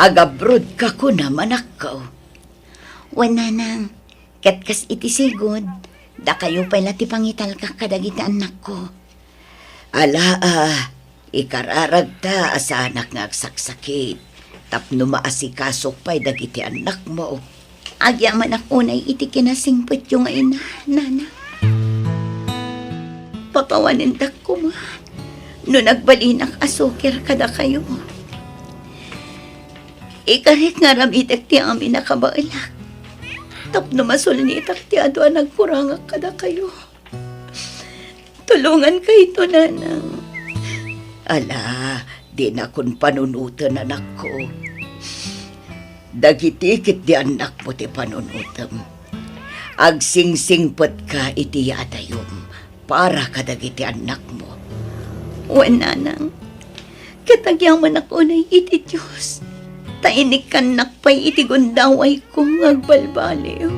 Agabrod ka ko naman ako. Wala nang, katkas iti sigod, da kayo pala ti pangital ka kadagiti anak ko. Ala ikararag ta asa anak nga agsaksakit. Tapno maasikasok pa'y dagiti anak mo. Agyaman ako na iti kinasingpot yung ina, nana. Papawanin dak ko ma. No nagbalinak asukir kada kayo. Ikarik nga ramitek ti amin nakabailak. Tapno masulnitak ti ado nagkurangak kada kayo. Tulungan kayo ito, nanang. Ala, di na kun panunutan anak ko. Dagitikit di anak mo ti panunutam. Agsingsingpot ka iti yadayom para kadagiti anak mo. Wan, nanang. Katagyaman ako na iti Diyos. Tainik kan nakpay iti gundaway kong agbalbaliw.